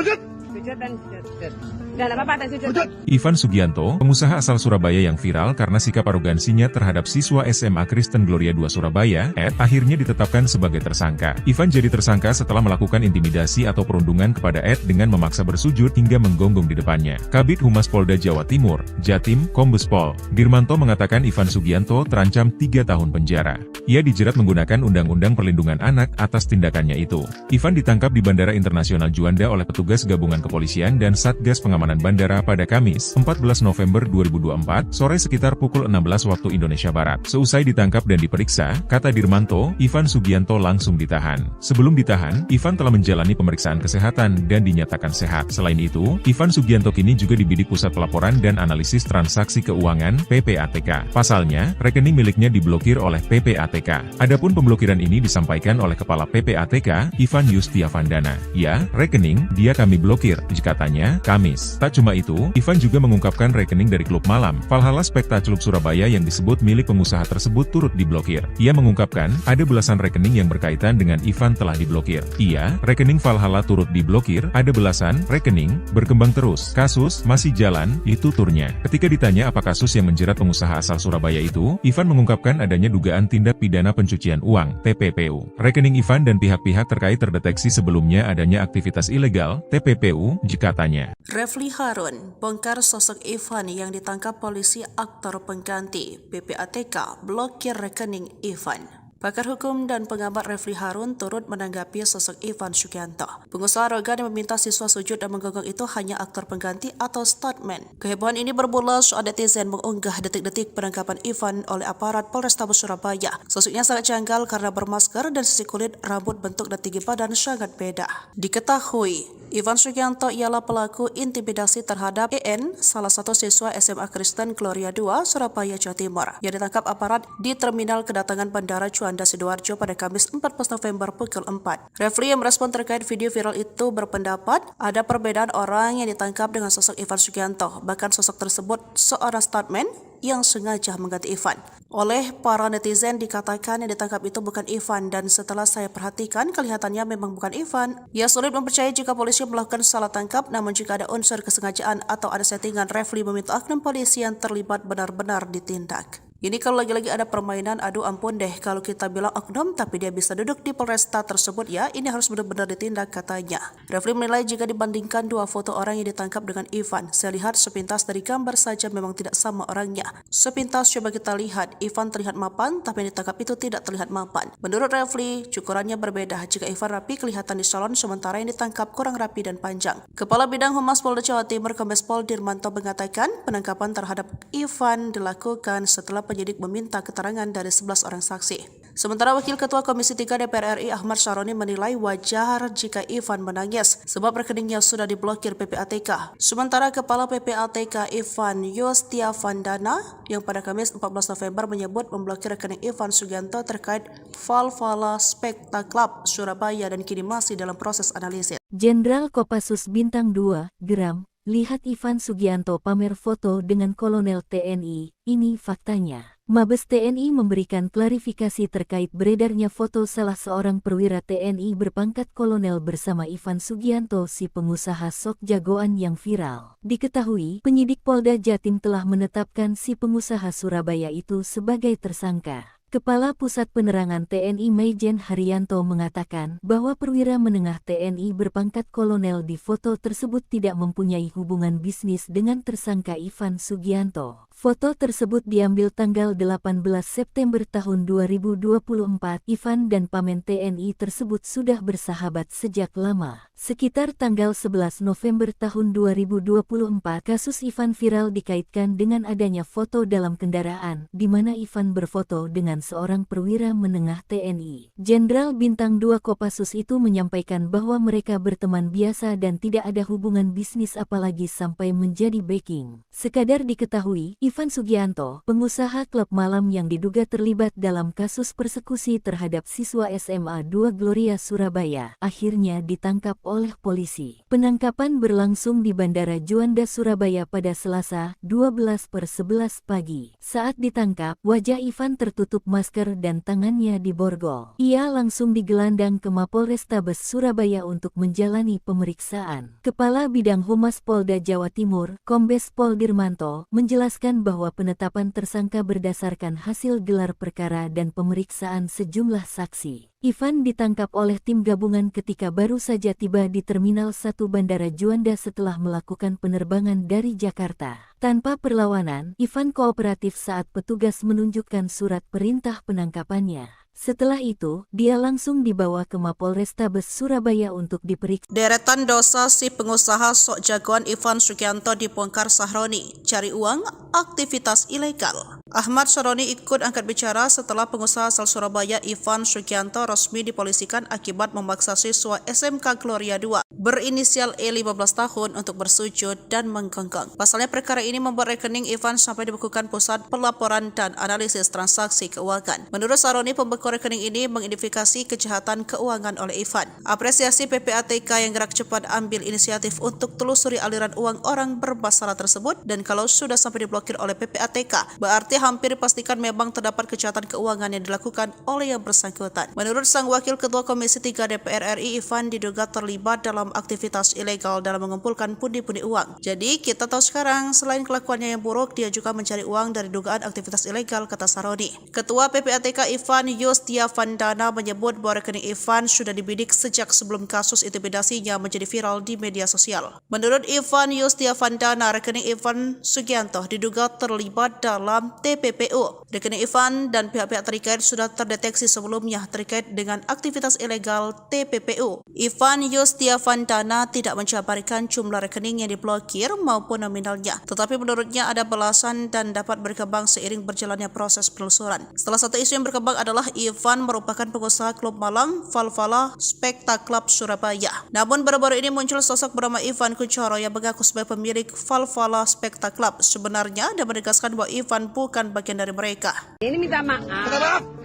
Sujud dan sujud. Dan apa-apa dan sujud. Ivan Sugianto, pengusaha asal Surabaya yang viral karena sikap arogansinya terhadap siswa SMA Kristen Gloria II Surabaya, Ed, akhirnya ditetapkan sebagai tersangka. Ivan jadi tersangka setelah melakukan intimidasi atau perundungan kepada Ed dengan memaksa bersujud hingga menggonggong di depannya. Kabid Humas Polda Jawa Timur, Jatim, Kombes Pol Dirmanto mengatakan Ivan Sugianto terancam 3 tahun penjara. Ia dijerat menggunakan Undang-Undang Perlindungan Anak atas tindakannya itu. Ivan ditangkap di Bandara Internasional Juanda oleh petugas gabungan kepolisian dan Satgas Pengamanan Bandara pada Kamis, 14 November 2024, sore sekitar pukul 16 waktu Indonesia Barat. Seusai ditangkap dan diperiksa, kata Dirmanto, Ivan Sugianto langsung ditahan. Sebelum ditahan, Ivan telah menjalani pemeriksaan kesehatan dan dinyatakan sehat. Selain itu, Ivan Sugianto kini juga dibidik Pusat Pelaporan dan Analisis Transaksi Keuangan (PPATK). Pasalnya, rekening miliknya diblokir oleh PPATK. Adapun pemblokiran ini disampaikan oleh Kepala PPATK, Ivan Yustiavandana. Ya, rekening dia kami blokir, katanya, Kamis. Polres. Tak cuma itu, Ivan juga mengungkapkan rekening dari klub malam Valhalla Spekta Club Surabaya yang disebut milik pengusaha tersebut turut diblokir. Ia mengungkapkan, ada belasan rekening yang berkaitan dengan Ivan telah diblokir. Iya, rekening Valhalla turut diblokir, ada belasan rekening, berkembang terus. Kasus masih jalan, itu turnya. Ketika ditanya apa kasus yang menjerat pengusaha asal Surabaya itu, Ivan mengungkapkan adanya dugaan tindak pidana pencucian uang, TPPU. Rekening Ivan dan pihak-pihak terkait terdeteksi sebelumnya adanya aktivitas ilegal, TPPU, jika tanya. Refli Harun bongkar sosok Ivan yang ditangkap polisi aktor pengganti. PPATK blokir rekening Ivan. Pakar hukum dan pengamat Refli Harun turut menanggapi sosok Ivan Sugianto. Pengusaha arogan yang meminta siswa sujud dan menggonggong itu hanya aktor pengganti atau stuntman. Kehebohan ini bermula saat netizen mengunggah detik-detik penangkapan Ivan oleh aparat Polrestabes Surabaya. Sosoknya sangat janggal karena bermasker dan sisi kulit, rambut, bentuk dan tinggi badan sangat beda. Diketahui, Ivan Sugianto ialah pelaku intimidasi terhadap EN, salah satu siswa SMA Kristen Gloria II, Surabaya, Jawa Timur, yang ditangkap aparat di terminal kedatangan Bandara Juanda Sidoarjo pada Kamis 14 November pukul 4. Refli yang merespon terkait video viral itu berpendapat ada perbedaan orang yang ditangkap dengan sosok Ivan Sugianto, bahkan sosok tersebut seorang stuntman yang sengaja mengganti Ivan. Oleh para netizen dikatakan yang ditangkap itu bukan Ivan, dan setelah saya perhatikan kelihatannya memang bukan Ivan. Ia sulit mempercayai jika polisi melakukan salah tangkap, namun jika ada unsur kesengajaan atau ada settingan, Refli meminta oknum polisi yang terlibat benar-benar ditindak. Ini kalau lagi-lagi ada permainan, aduh ampun deh kalau kita bilang oknum tapi dia bisa duduk di Polresta tersebut ya, ini harus benar-benar ditindak katanya. Refli menilai jika dibandingkan dua foto orang yang ditangkap dengan Ivan, saya lihat sepintas dari gambar saja memang tidak sama orangnya. Sepintas coba kita lihat, Ivan terlihat mapan tapi yang ditangkap itu tidak terlihat mapan. Menurut Refli, cukurannya berbeda. Jika Ivan rapi kelihatan di salon, sementara yang ditangkap kurang rapi dan panjang. Kepala Bidang Humas Polda Jawa Timur Kombes Pol Dirmanto mengatakan penangkapan terhadap Ivan dilakukan setelah penyidik meminta keterangan dari 11 orang saksi. Sementara Wakil Ketua Komisi 3 DPR RI Ahmad Syaroni menilai wajar jika Ivan menangis sebab rekeningnya sudah diblokir PPATK. Sementara Kepala PPATK Ivan Yustiavandana yang pada Kamis 14 November menyebut memblokir rekening Ivan Sugianto terkait Valhalla Spekta Club Surabaya dan kini masih dalam proses analisis. Jenderal Kopassus Bintang 2, Geram, lihat Ivan Sugianto pamer foto dengan Kolonel TNI, ini faktanya. Mabes TNI memberikan klarifikasi terkait beredarnya foto salah seorang perwira TNI berpangkat kolonel bersama Ivan Sugianto si pengusaha sok jagoan yang viral. Diketahui, penyidik Polda Jatim telah menetapkan si pengusaha Surabaya itu sebagai tersangka. Kepala Pusat Penerangan TNI Maijen Haryanto mengatakan bahwa perwira menengah TNI berpangkat kolonel di foto tersebut tidak mempunyai hubungan bisnis dengan tersangka Ivan Sugianto. Foto tersebut diambil tanggal 18 September tahun 2024. Ivan dan pamen TNI tersebut sudah bersahabat sejak lama. Sekitar tanggal 11 November tahun 2024, kasus Ivan viral dikaitkan dengan adanya foto dalam kendaraan, di mana Ivan berfoto dengan seorang perwira menengah TNI. Jenderal Bintang 2 Kopassus itu menyampaikan bahwa mereka berteman biasa dan tidak ada hubungan bisnis apalagi sampai menjadi backing. Sekadar diketahui, Ivan Sugianto, pengusaha klub malam yang diduga terlibat dalam kasus persekusi terhadap siswa SMA 2 Gloria Surabaya, akhirnya ditangkap oleh polisi. Penangkapan berlangsung di Bandara Juanda Surabaya pada Selasa, 12/11 pagi. Saat ditangkap, wajah Ivan tertutup masker dan tangannya diborgol. Ia langsung digelandang ke Mapolrestabes Surabaya untuk menjalani pemeriksaan. Kepala Bidang Humas Polda Jawa Timur, Kombes Pol Dirmanto, menjelaskan bahwa penetapan tersangka berdasarkan hasil gelar perkara dan pemeriksaan sejumlah saksi. Ivan ditangkap oleh tim gabungan ketika baru saja tiba di Terminal 1 Bandara Juanda setelah melakukan penerbangan dari Jakarta. Tanpa perlawanan, Ivan kooperatif saat petugas menunjukkan surat perintah penangkapannya. Setelah itu, dia langsung dibawa ke Mapolrestabes Surabaya untuk diperiksa. Deretan dosa si pengusaha sok jagoan Ivan Sugianto dibongkar Sahroni, cari uang, aktivitas ilegal. Ahmad Syaroni ikut angkat bicara setelah pengusaha asal Surabaya Ivan Sugianto resmi dipolisikan akibat memaksa siswa SMK Gloria II berinisial E 15 tahun untuk bersujud dan menggonggong. Pasalnya perkara ini membuat rekening Ivan sampai dibekukan Pusat Pelaporan dan Analisis Transaksi Keuangan. Menurut Syaroni, pembekuan toko rekening ini mengidentifikasi kejahatan keuangan oleh Ivan. Apresiasi PPATK yang gerak cepat ambil inisiatif untuk telusuri aliran uang orang bermasalah tersebut, dan kalau sudah sampai diblokir oleh PPATK, berarti hampir dipastikan memang terdapat kejahatan keuangan yang dilakukan oleh yang bersangkutan. Menurut sang Wakil Ketua Komisi 3 DPR RI, Ivan diduga terlibat dalam aktivitas ilegal dalam mengumpulkan pundi-pundi uang. Jadi kita tahu sekarang, selain kelakuannya yang buruk, dia juga mencari uang dari dugaan aktivitas ilegal, kata Saroni. Ketua PPATK Ivan Yustiavandana menyebut bahwa rekening Ivan sudah dibidik sejak sebelum kasus intimidasinya menjadi viral di media sosial. Menurut Ivan Yustiavandana, rekening Ivan Sugianto diduga terlibat dalam TPPU. Rekening Ivan dan pihak-pihak terkait sudah terdeteksi sebelumnya terkait dengan aktivitas ilegal TPPU. Ivan Yustiavandana tidak menjabarkan jumlah rekening yang diblokir maupun nominalnya, tetapi menurutnya ada belasan dan dapat berkembang seiring berjalannya proses penelusuran. Salah satu isu yang berkembang adalah Ivan merupakan pengusaha klub malam Valhalla Spectacle Club Surabaya. Namun baru-baru ini muncul sosok bernama Ivan Kuchoro yang mengaku sebagai pemilik Valhalla Spectacle Club sebenarnya dan menegaskan bahwa Ivan bukan bagian dari mereka. Ini minta maaf.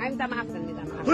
Minta maaf dan minta maaf.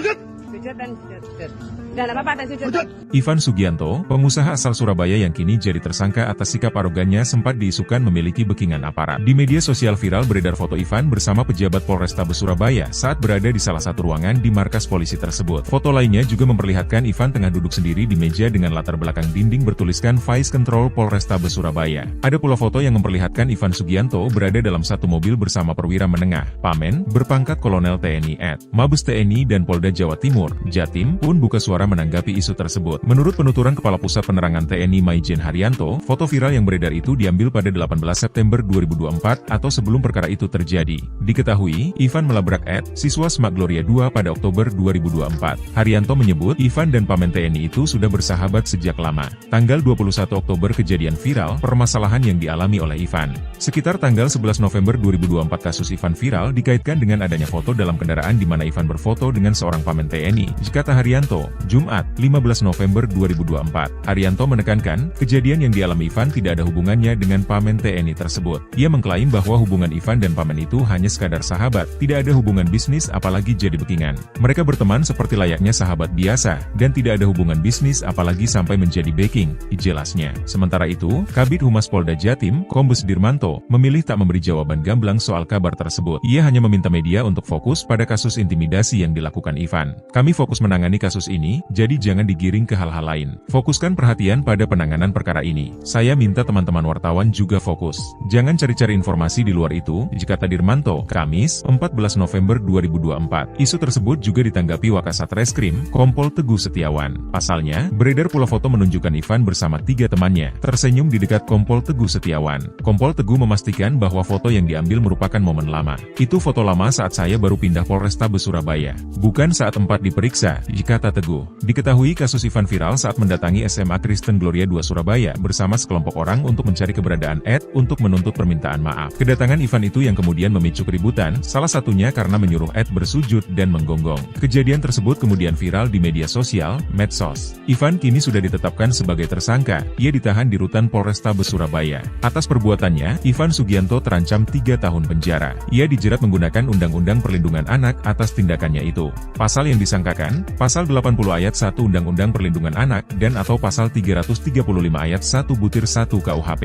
Sujud dan sujud. Dan apa-apa dan sujud. Ivan Sugianto, pengusaha asal Surabaya yang kini jadi tersangka atas sikap arogannya, sempat diisukan memiliki backingan aparat. Di media sosial viral beredar foto Ivan bersama pejabat Polrestabes Surabaya saat berada di salah satu ruangan di markas polisi tersebut. Foto lainnya juga memperlihatkan Ivan tengah duduk sendiri di meja dengan latar belakang dinding bertuliskan Vice Control Polrestabes Surabaya. Ada pula foto yang memperlihatkan Ivan Sugianto berada dalam satu mobil bersama perwira menengah, Pamen, berpangkat Kolonel TNI @ Mabes TNI dan Polda Jawa Timur, Jatim, pun buka suara menanggapi isu tersebut. Menurut penuturan Kepala Pusat Penerangan TNI Maijen Haryanto, foto viral yang beredar itu diambil pada 18 September 2024 atau sebelum perkara itu terjadi. Diketahui, Ivan melabrak Ed, siswa SMAK Gloria 2 pada Oktober 2024. Haryanto menyebut Ivan dan Pamen TNI itu sudah bersahabat sejak lama. Tanggal 21 Oktober kejadian viral, permasalahan yang dialami oleh Ivan. Sekitar tanggal 11 November 2024 kasus Ivan viral dikaitkan dengan adanya foto dalam kendaraan di mana Ivan berfoto dengan seorang Pamen TNI. Kata Haryanto, Jumat, 15 November 2024. Haryanto menekankan, kejadian yang dialami Ivan tidak ada hubungannya dengan Pamen TNI tersebut. Ia mengklaim bahwa hubungan Ivan dan Pamen itu hanya sekadar sahabat, tidak ada hubungan bisnis apalagi jadi backingan. Mereka berteman seperti layaknya sahabat biasa, dan tidak ada hubungan bisnis apalagi sampai menjadi backing, jelasnya. Sementara itu, Kabid Humas Polda Jatim, Kombes Dirmanto, memilih tak memberi jawaban gamblang soal kabar tersebut. Ia hanya meminta media untuk fokus pada kasus intimidasi yang dilakukan Ivan. Kami fokus menangani kasus ini, jadi jangan digiring ke hal-hal lain. Fokuskan perhatian pada penanganan perkara ini. Saya minta teman-teman wartawan juga fokus. Jangan cari-cari informasi di luar itu, kata Dirmanto, Kamis, 14 November 2024. Isu tersebut juga ditanggapi Wakasatreskrim, Kompol Teguh Setiawan. Pasalnya, beredar pula foto menunjukkan Ivan bersama 3 temannya, tersenyum di dekat Kompol Teguh Setiawan. Kompol Teguh memastikan bahwa foto yang diambil merupakan momen lama. Itu foto lama saat saya baru pindah Polrestabes Surabaya. Bukan saat tempat diperiksa, kata Teguh. Diketahui kasus Ivan viral saat mendatangi SMA Kristen Gloria 2 Surabaya bersama sekelompok orang untuk mencari keberadaan Ed untuk menuntut permintaan maaf. Kedatangan Ivan itu yang kemudian memicu keributan, salah satunya karena menyuruh Ed bersujud dan menggonggong. Kejadian tersebut kemudian viral di media sosial, medsos. Ivan kini sudah ditetapkan sebagai tersangka, ia ditahan di Rutan Polrestabes Surabaya. Atas perbuatannya, Ivan Sugianto terancam 3 tahun penjara. Ia dijerat menggunakan Undang-Undang Perlindungan Anak atas tindakannya itu. Pasal yang disangkakan, Pasal 80 ayat 1 Undang-Undang Perlindungan Anak dan atau Pasal 335 ayat 1/1 KUHP.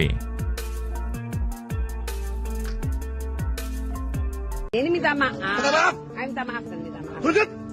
Ini minta maaf. Minta maaf dan minta maaf.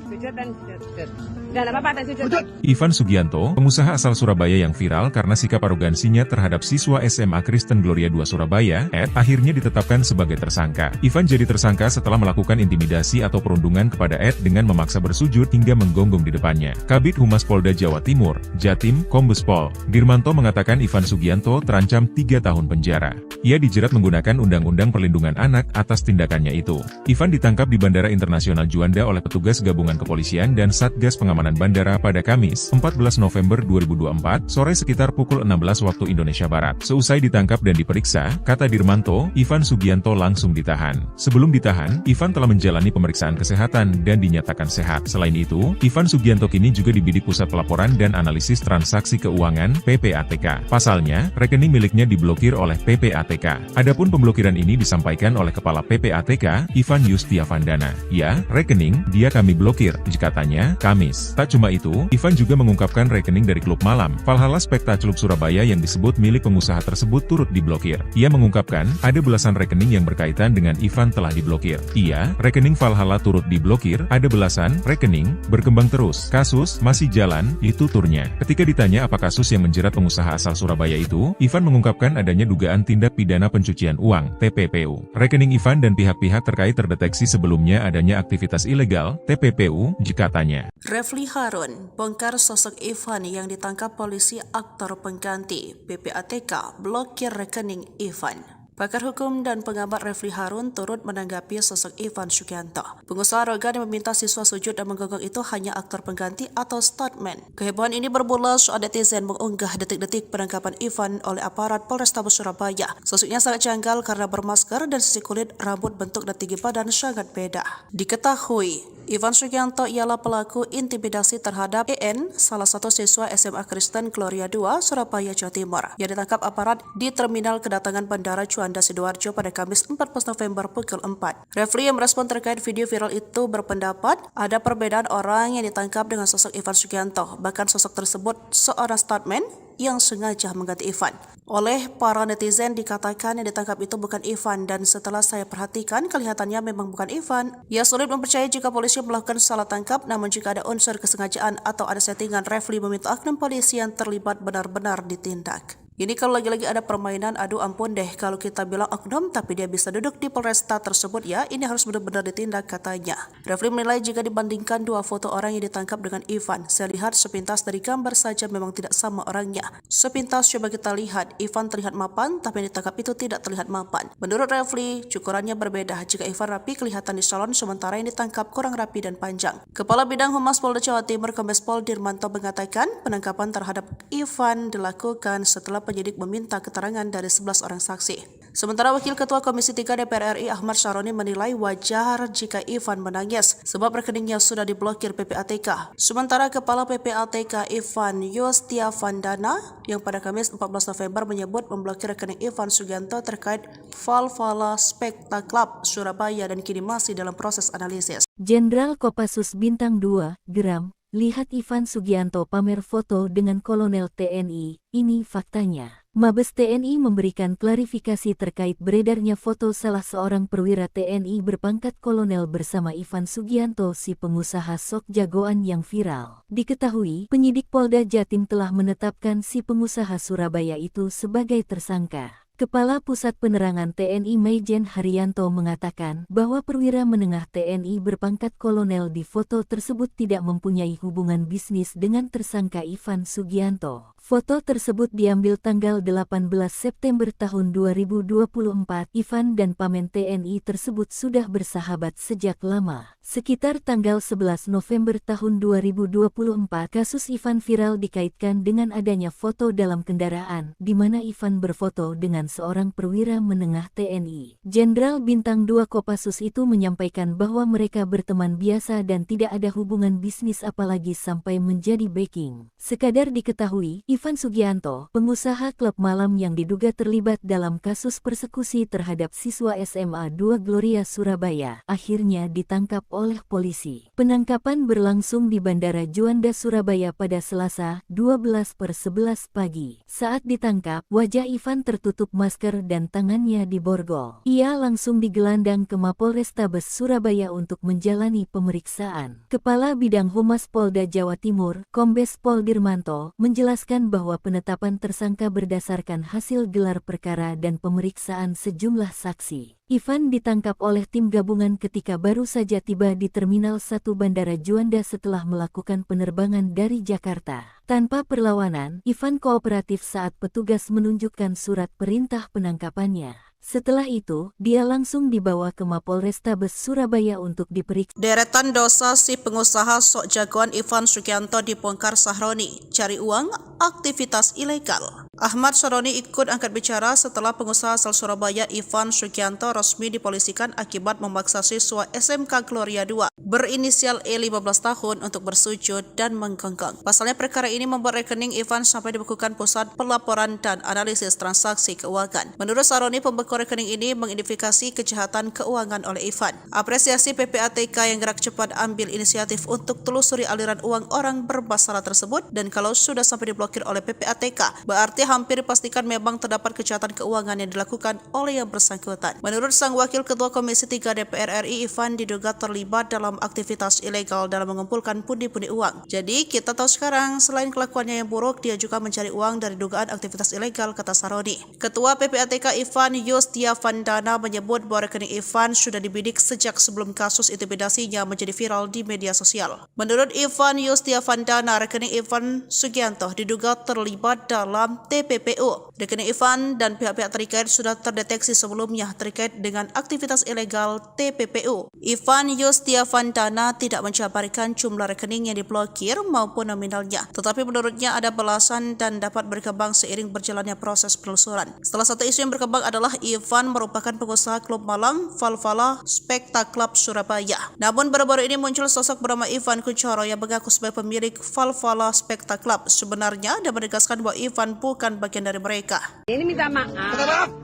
Sujud dan sujud. Dan apa-apa dan sujud. Ivan Sugianto, pengusaha asal Surabaya yang viral karena sikap arogansinya terhadap siswa SMA Kristen Gloria 2 Surabaya, Ed, akhirnya ditetapkan sebagai tersangka. Ivan jadi tersangka setelah melakukan intimidasi atau perundungan kepada Ed dengan memaksa bersujud hingga menggonggong di depannya. Kabid Humas Polda Jawa Timur, Jatim, Kombes Pol Dirmanto mengatakan Ivan Sugianto terancam 3 tahun penjara. Ia dijerat menggunakan Undang-Undang Perlindungan Anak atas tindakannya itu. Ivan ditangkap di Bandara Internasional Juanda oleh petugas gabungan kepolisian dan Satgas Pengamanan Bandara pada Kamis, 14 November 2024, sore sekitar pukul 16 waktu Indonesia Barat. Seusai ditangkap dan diperiksa, kata Dirmanto, Ivan Sugianto langsung ditahan. Sebelum ditahan, Ivan telah menjalani pemeriksaan kesehatan dan dinyatakan sehat. Selain itu, Ivan Sugianto kini juga dibidik Pusat Pelaporan dan Analisis Transaksi Keuangan (PPATK). Pasalnya, rekening miliknya diblokir oleh PPATK. Adapun pemblokiran ini disampaikan oleh Kepala PPATK, Ivan Yustiavandana. Ya, rekening, dia kami blokir, katanya, Kamis. Tak cuma itu, Ivan juga mengungkapkan rekening dari klub malam Valhalla Spectacular Surabaya yang disebut milik pengusaha tersebut turut diblokir. Ia mengungkapkan, ada belasan rekening yang berkaitan dengan Ivan telah diblokir. Iya, rekening Valhalla turut diblokir, ada belasan rekening, berkembang terus. Kasus masih jalan, itu turnya. Ketika ditanya apa kasus yang menjerat pengusaha asal Surabaya itu, Ivan mengungkapkan adanya dugaan tindak pidana pencucian uang, TPPU. Rekening Ivan dan pihak-pihak terkait terdeteksi sebelumnya adanya aktivitas ilegal, TPPU, katanya. Refli Harun bongkar sosok Ivan yang ditangkap polisi aktor pengganti. PPATK blokir rekening Ivan. Pakar hukum dan pengamat Refli Harun turut menanggapi sosok Ivan Sugianto. Pengusaha arogan yang meminta siswa sujud dan menggonggong itu hanya aktor pengganti atau stuntman. Kehebohan ini bermula saat netizen mengunggah detik-detik penangkapan Ivan oleh aparat Polrestabes Surabaya. Sosoknya sangat janggal karena bermasker dan sisi kulit, rambut, bentuk dan tinggi badan sangat beda. Diketahui, Ivan Sugianto ialah pelaku intimidasi terhadap EN, salah satu siswa SMA Kristen Gloria II, Surabaya, Jawa Timur, yang ditangkap aparat di terminal kedatangan Bandara Juanda Sidoarjo pada Kamis 14 November pukul 4. Refli yang merespon terkait video viral itu berpendapat ada perbedaan orang yang ditangkap dengan sosok Ivan Sugianto, bahkan sosok tersebut seorang stuntman yang sengaja mengganti Ivan. Oleh para netizen dikatakan yang ditangkap itu bukan Ivan, dan setelah saya perhatikan kelihatannya memang bukan Ivan. Ia sulit mempercayai jika polisi melakukan salah tangkap, namun jika ada unsur kesengajaan atau ada settingan, Refli meminta oknum polisi yang terlibat benar-benar ditindak. Ini kalau lagi-lagi ada permainan, aduh ampun deh kalau kita bilang oknum tapi dia bisa duduk di Polresta tersebut ya, ini harus benar-benar ditindak, katanya. Refli menilai jika dibandingkan dua foto orang yang ditangkap dengan Ivan, saya lihat sepintas dari gambar saja memang tidak sama orangnya. Sepintas coba kita lihat, Ivan terlihat mapan tapi yang ditangkap itu tidak terlihat mapan. Menurut Refli, cukurannya berbeda. Jika Ivan rapi kelihatan di salon, sementara yang ditangkap kurang rapi dan panjang. Kepala Bidang Humas Polda Jawa Timur Kombes Pol Dirmanto mengatakan penangkapan terhadap Ivan dilakukan setelah penyidik meminta keterangan dari 11 orang saksi. Sementara Wakil Ketua Komisi 3 DPR RI Ahmad Syaroni menilai wajar jika Ivan menangis sebab rekeningnya sudah diblokir PPATK. Sementara Kepala PPATK Ivan Yustiavandana yang pada Kamis 14 November menyebut memblokir rekening Ivan Sugianto terkait Valhalla Spectacular Surabaya dan kini masih dalam proses analisis. Jenderal Kopassus Bintang 2, geram, lihat Ivan Sugianto pamer foto dengan Kolonel TNI, ini faktanya. Mabes TNI memberikan klarifikasi terkait beredarnya foto salah seorang perwira TNI berpangkat kolonel bersama Ivan Sugianto, si pengusaha sok jagoan yang viral. Diketahui, penyidik Polda Jatim telah menetapkan si pengusaha Surabaya itu sebagai tersangka. Kepala Pusat Penerangan TNI Maijen Haryanto mengatakan bahwa perwira menengah TNI berpangkat kolonel di foto tersebut tidak mempunyai hubungan bisnis dengan tersangka Ivan Sugianto. Foto tersebut diambil tanggal 18 September tahun 2024. Ivan dan pamen TNI tersebut sudah bersahabat sejak lama. Sekitar tanggal 11 November tahun 2024, kasus Ivan viral dikaitkan dengan adanya foto dalam kendaraan, di mana Ivan berfoto dengan seorang perwira menengah TNI. Jenderal Bintang 2 Kopassus itu menyampaikan bahwa mereka berteman biasa dan tidak ada hubungan bisnis apalagi sampai menjadi backing. Sekadar diketahui, Ivan Sugianto, pengusaha klub malam yang diduga terlibat dalam kasus persekusi terhadap siswa SMA 2 Gloria Surabaya, akhirnya ditangkap oleh polisi. Penangkapan berlangsung di Bandara Juanda Surabaya pada Selasa, 12/11 pagi. Saat ditangkap, wajah Ivan tertutup masker dan tangannya diborgol. Ia langsung digelandang ke Mapolrestabes Surabaya untuk menjalani pemeriksaan. Kepala Bidang Humas Polda Jawa Timur, Kombes Pol Dirmanto, menjelaskan bahwa penetapan tersangka berdasarkan hasil gelar perkara dan pemeriksaan sejumlah saksi. Ivan ditangkap oleh tim gabungan ketika baru saja tiba di Terminal 1 Bandara Juanda setelah melakukan penerbangan dari Jakarta. Tanpa perlawanan, Ivan kooperatif saat petugas menunjukkan surat perintah penangkapannya. Setelah itu, dia langsung dibawa ke Mapolrestabes Surabaya untuk diperiksa. Deretan dosa si pengusaha sok jagoan Ivan Sugianto dibongkar Sahroni, cari uang, aktivitas ilegal. Ahmad Syaroni ikut angkat bicara setelah pengusaha asal Surabaya Ivan Sugianto resmi dipolisikan akibat memaksa siswa SMK Gloria 2 berinisial E 15 tahun untuk bersujud dan menggonggong. Pasalnya perkara ini membuat rekening Ivan sampai dibekukan Pusat Pelaporan dan Analisis Transaksi Keuangan. Menurut Syaroni, pembekuan rekening ini mengidentifikasi kejahatan keuangan oleh Ivan. Apresiasi PPATK yang gerak cepat ambil inisiatif untuk telusuri aliran uang orang bermasalah tersebut, dan kalau sudah sampai diblokir oleh PPATK, berarti hampir dipastikan memang terdapat kejahatan keuangan yang dilakukan oleh yang bersangkutan. Menurut sang Wakil Ketua Komisi 3 DPR RI, Ivan diduga terlibat dalam aktivitas ilegal dalam mengumpulkan pundi-pundi uang. Jadi kita tahu sekarang, selain kelakuannya yang buruk, dia juga mencari uang dari dugaan aktivitas ilegal, kata Syaroni. Ketua PPATK Ivan Yustiavandana menyebut bahwa rekening Ivan sudah dibidik sejak sebelum kasus intimidasinya menjadi viral di media sosial. Menurut Ivan Yustiavandana, rekening Ivan Sugianto diduga terlibat dalam TPPU. Rekening Ivan dan pihak-pihak terkait sudah terdeteksi sebelumnya terkait dengan aktivitas ilegal TPPU. Ivan Yustiavandana tidak menjabarkan jumlah rekening yang diblokir maupun nominalnya, tetapi menurutnya ada belasan dan dapat berkembang seiring berjalannya proses penelusuran. Salah satu isu yang berkembang adalah Ivan merupakan pengusaha klub malam Valvala Spekta Club Surabaya. Namun baru-baru ini muncul sosok bernama Ivan Kunchoro yang mengaku sebagai pemilik Valvala Spekta Club sebenarnya, dan menegaskan bahwa Ivan bukan bagian dari mereka. Ini minta maaf.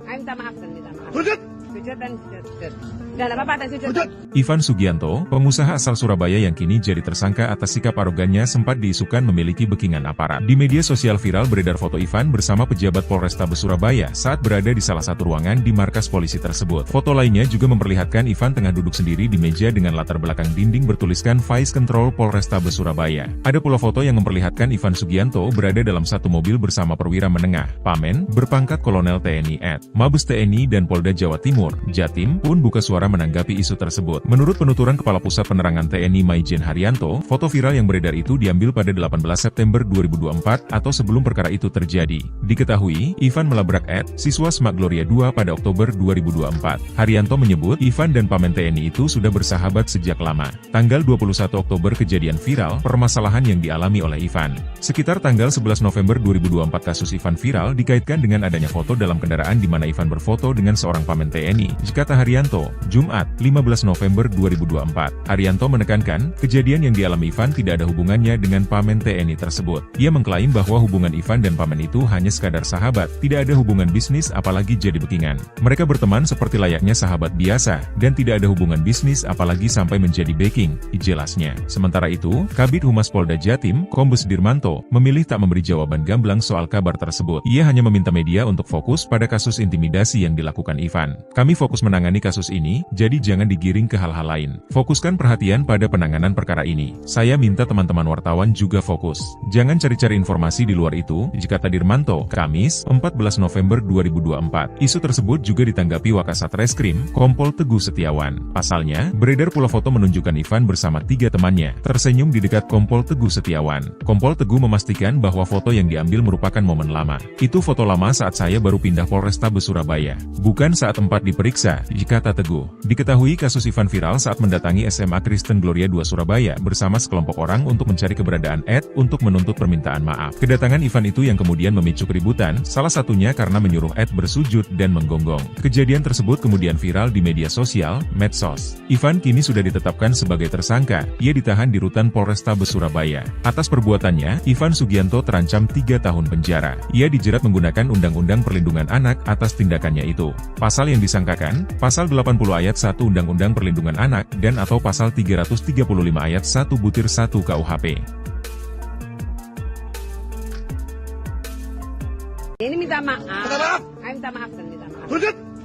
Minta maaf dan minta maaf. Sujud dan sujud. Dan apa-apa dan sujud. Ivan Sugianto, pengusaha asal Surabaya yang kini jadi tersangka atas sikap arogannya, sempat diisukan memiliki backingan aparat. Di media sosial viral beredar foto Ivan bersama pejabat Polrestabes Surabaya saat berada di salah satu ruangan di markas polisi tersebut. Foto lainnya juga memperlihatkan Ivan tengah duduk sendiri di meja dengan latar belakang dinding bertuliskan Vice Control Polrestabes Surabaya. Ada pula foto yang memperlihatkan Ivan Sugianto berada dalam satu mobil bersama perwira menengah, Pamen, berpangkat Kolonel TNI Mabes TNI dan Polda Jawa Timur, Jatim, pun buka suara menanggapi isu tersebut. Menurut penuturan Kepala Pusat Penerangan TNI Maijen Haryanto, foto viral yang beredar itu diambil pada 18 September 2024 atau sebelum perkara itu terjadi. Diketahui, Ivan melabrak siswa SMK Gloria 2 pada Oktober 2024. Haryanto menyebut Ivan dan Pamen TNI itu sudah bersahabat sejak lama. Tanggal 21 Oktober kejadian viral, permasalahan yang dialami oleh Ivan. Sekitar tanggal 11 November 2024 kasus Ivan viral dikaitkan dengan adanya foto dalam kendaraan di mana Ivan berfoto dengan seorang Pamen TNI, kata Haryanto. Jumat, 15 November 2024. Haryanto menekankan, kejadian yang dialami Ivan tidak ada hubungannya dengan Pamen TNI tersebut. Ia mengklaim bahwa hubungan Ivan dan Pamen itu hanya sekadar sahabat, tidak ada hubungan bisnis apalagi jadi backingan. Mereka berteman seperti layaknya sahabat biasa, dan tidak ada hubungan bisnis apalagi sampai menjadi backing, jelasnya. Sementara itu, Kabid Humas Polda Jatim, Kombes Dirmanto, memilih tak memberi jawaban gamblang soal kabar tersebut. Ia hanya meminta media untuk fokus pada kasus intimidasi yang dilakukan Ivan. Kami fokus menangani kasus ini, jadi jangan digiring ke hal-hal lain. Fokuskan perhatian pada penanganan perkara ini. Saya minta teman-teman wartawan juga fokus. Jangan cari-cari informasi di luar itu, kata Dirmanto. Kamis, 14 November 2024. Isu tersebut juga ditanggapi Wakasatreskrim, Kompol Teguh Setiawan. Pasalnya, beredar pula foto menunjukkan Ivan bersama 3 temannya, tersenyum di dekat Kompol Teguh Setiawan. Kompol Teguh memastikan bahwa foto yang diambil merupakan momen lama. Itu foto lama saat saya baru pindah Polrestabes Surabaya. Bukan saat tempat diperiksa, kata Teguh. Diketahui kasus Ivan viral saat mendatangi SMA Kristen Gloria 2 Surabaya bersama sekelompok orang untuk mencari keberadaan untuk menuntut permintaan maaf. Kedatangan Ivan itu yang kemudian memicu keributan, salah satunya karena menyuruh bersujud dan menggonggong. Kejadian tersebut kemudian viral di media sosial, medsos. Ivan kini sudah ditetapkan sebagai tersangka, ia ditahan di Rutan Polrestabes Surabaya. Atas perbuatannya, Ivan Sugianto terancam 3 tahun penjara. Ia dijerat menggunakan Undang-Undang Perlindungan Anak atas tindakannya itu. Pasal yang disangkakan, Pasal 80 ayat 1 Undang-Undang Perlindungan Anak dan atau Pasal 335 ayat 1/1 KUHP. Ini minta maaf. Minta maaf dan minta maaf.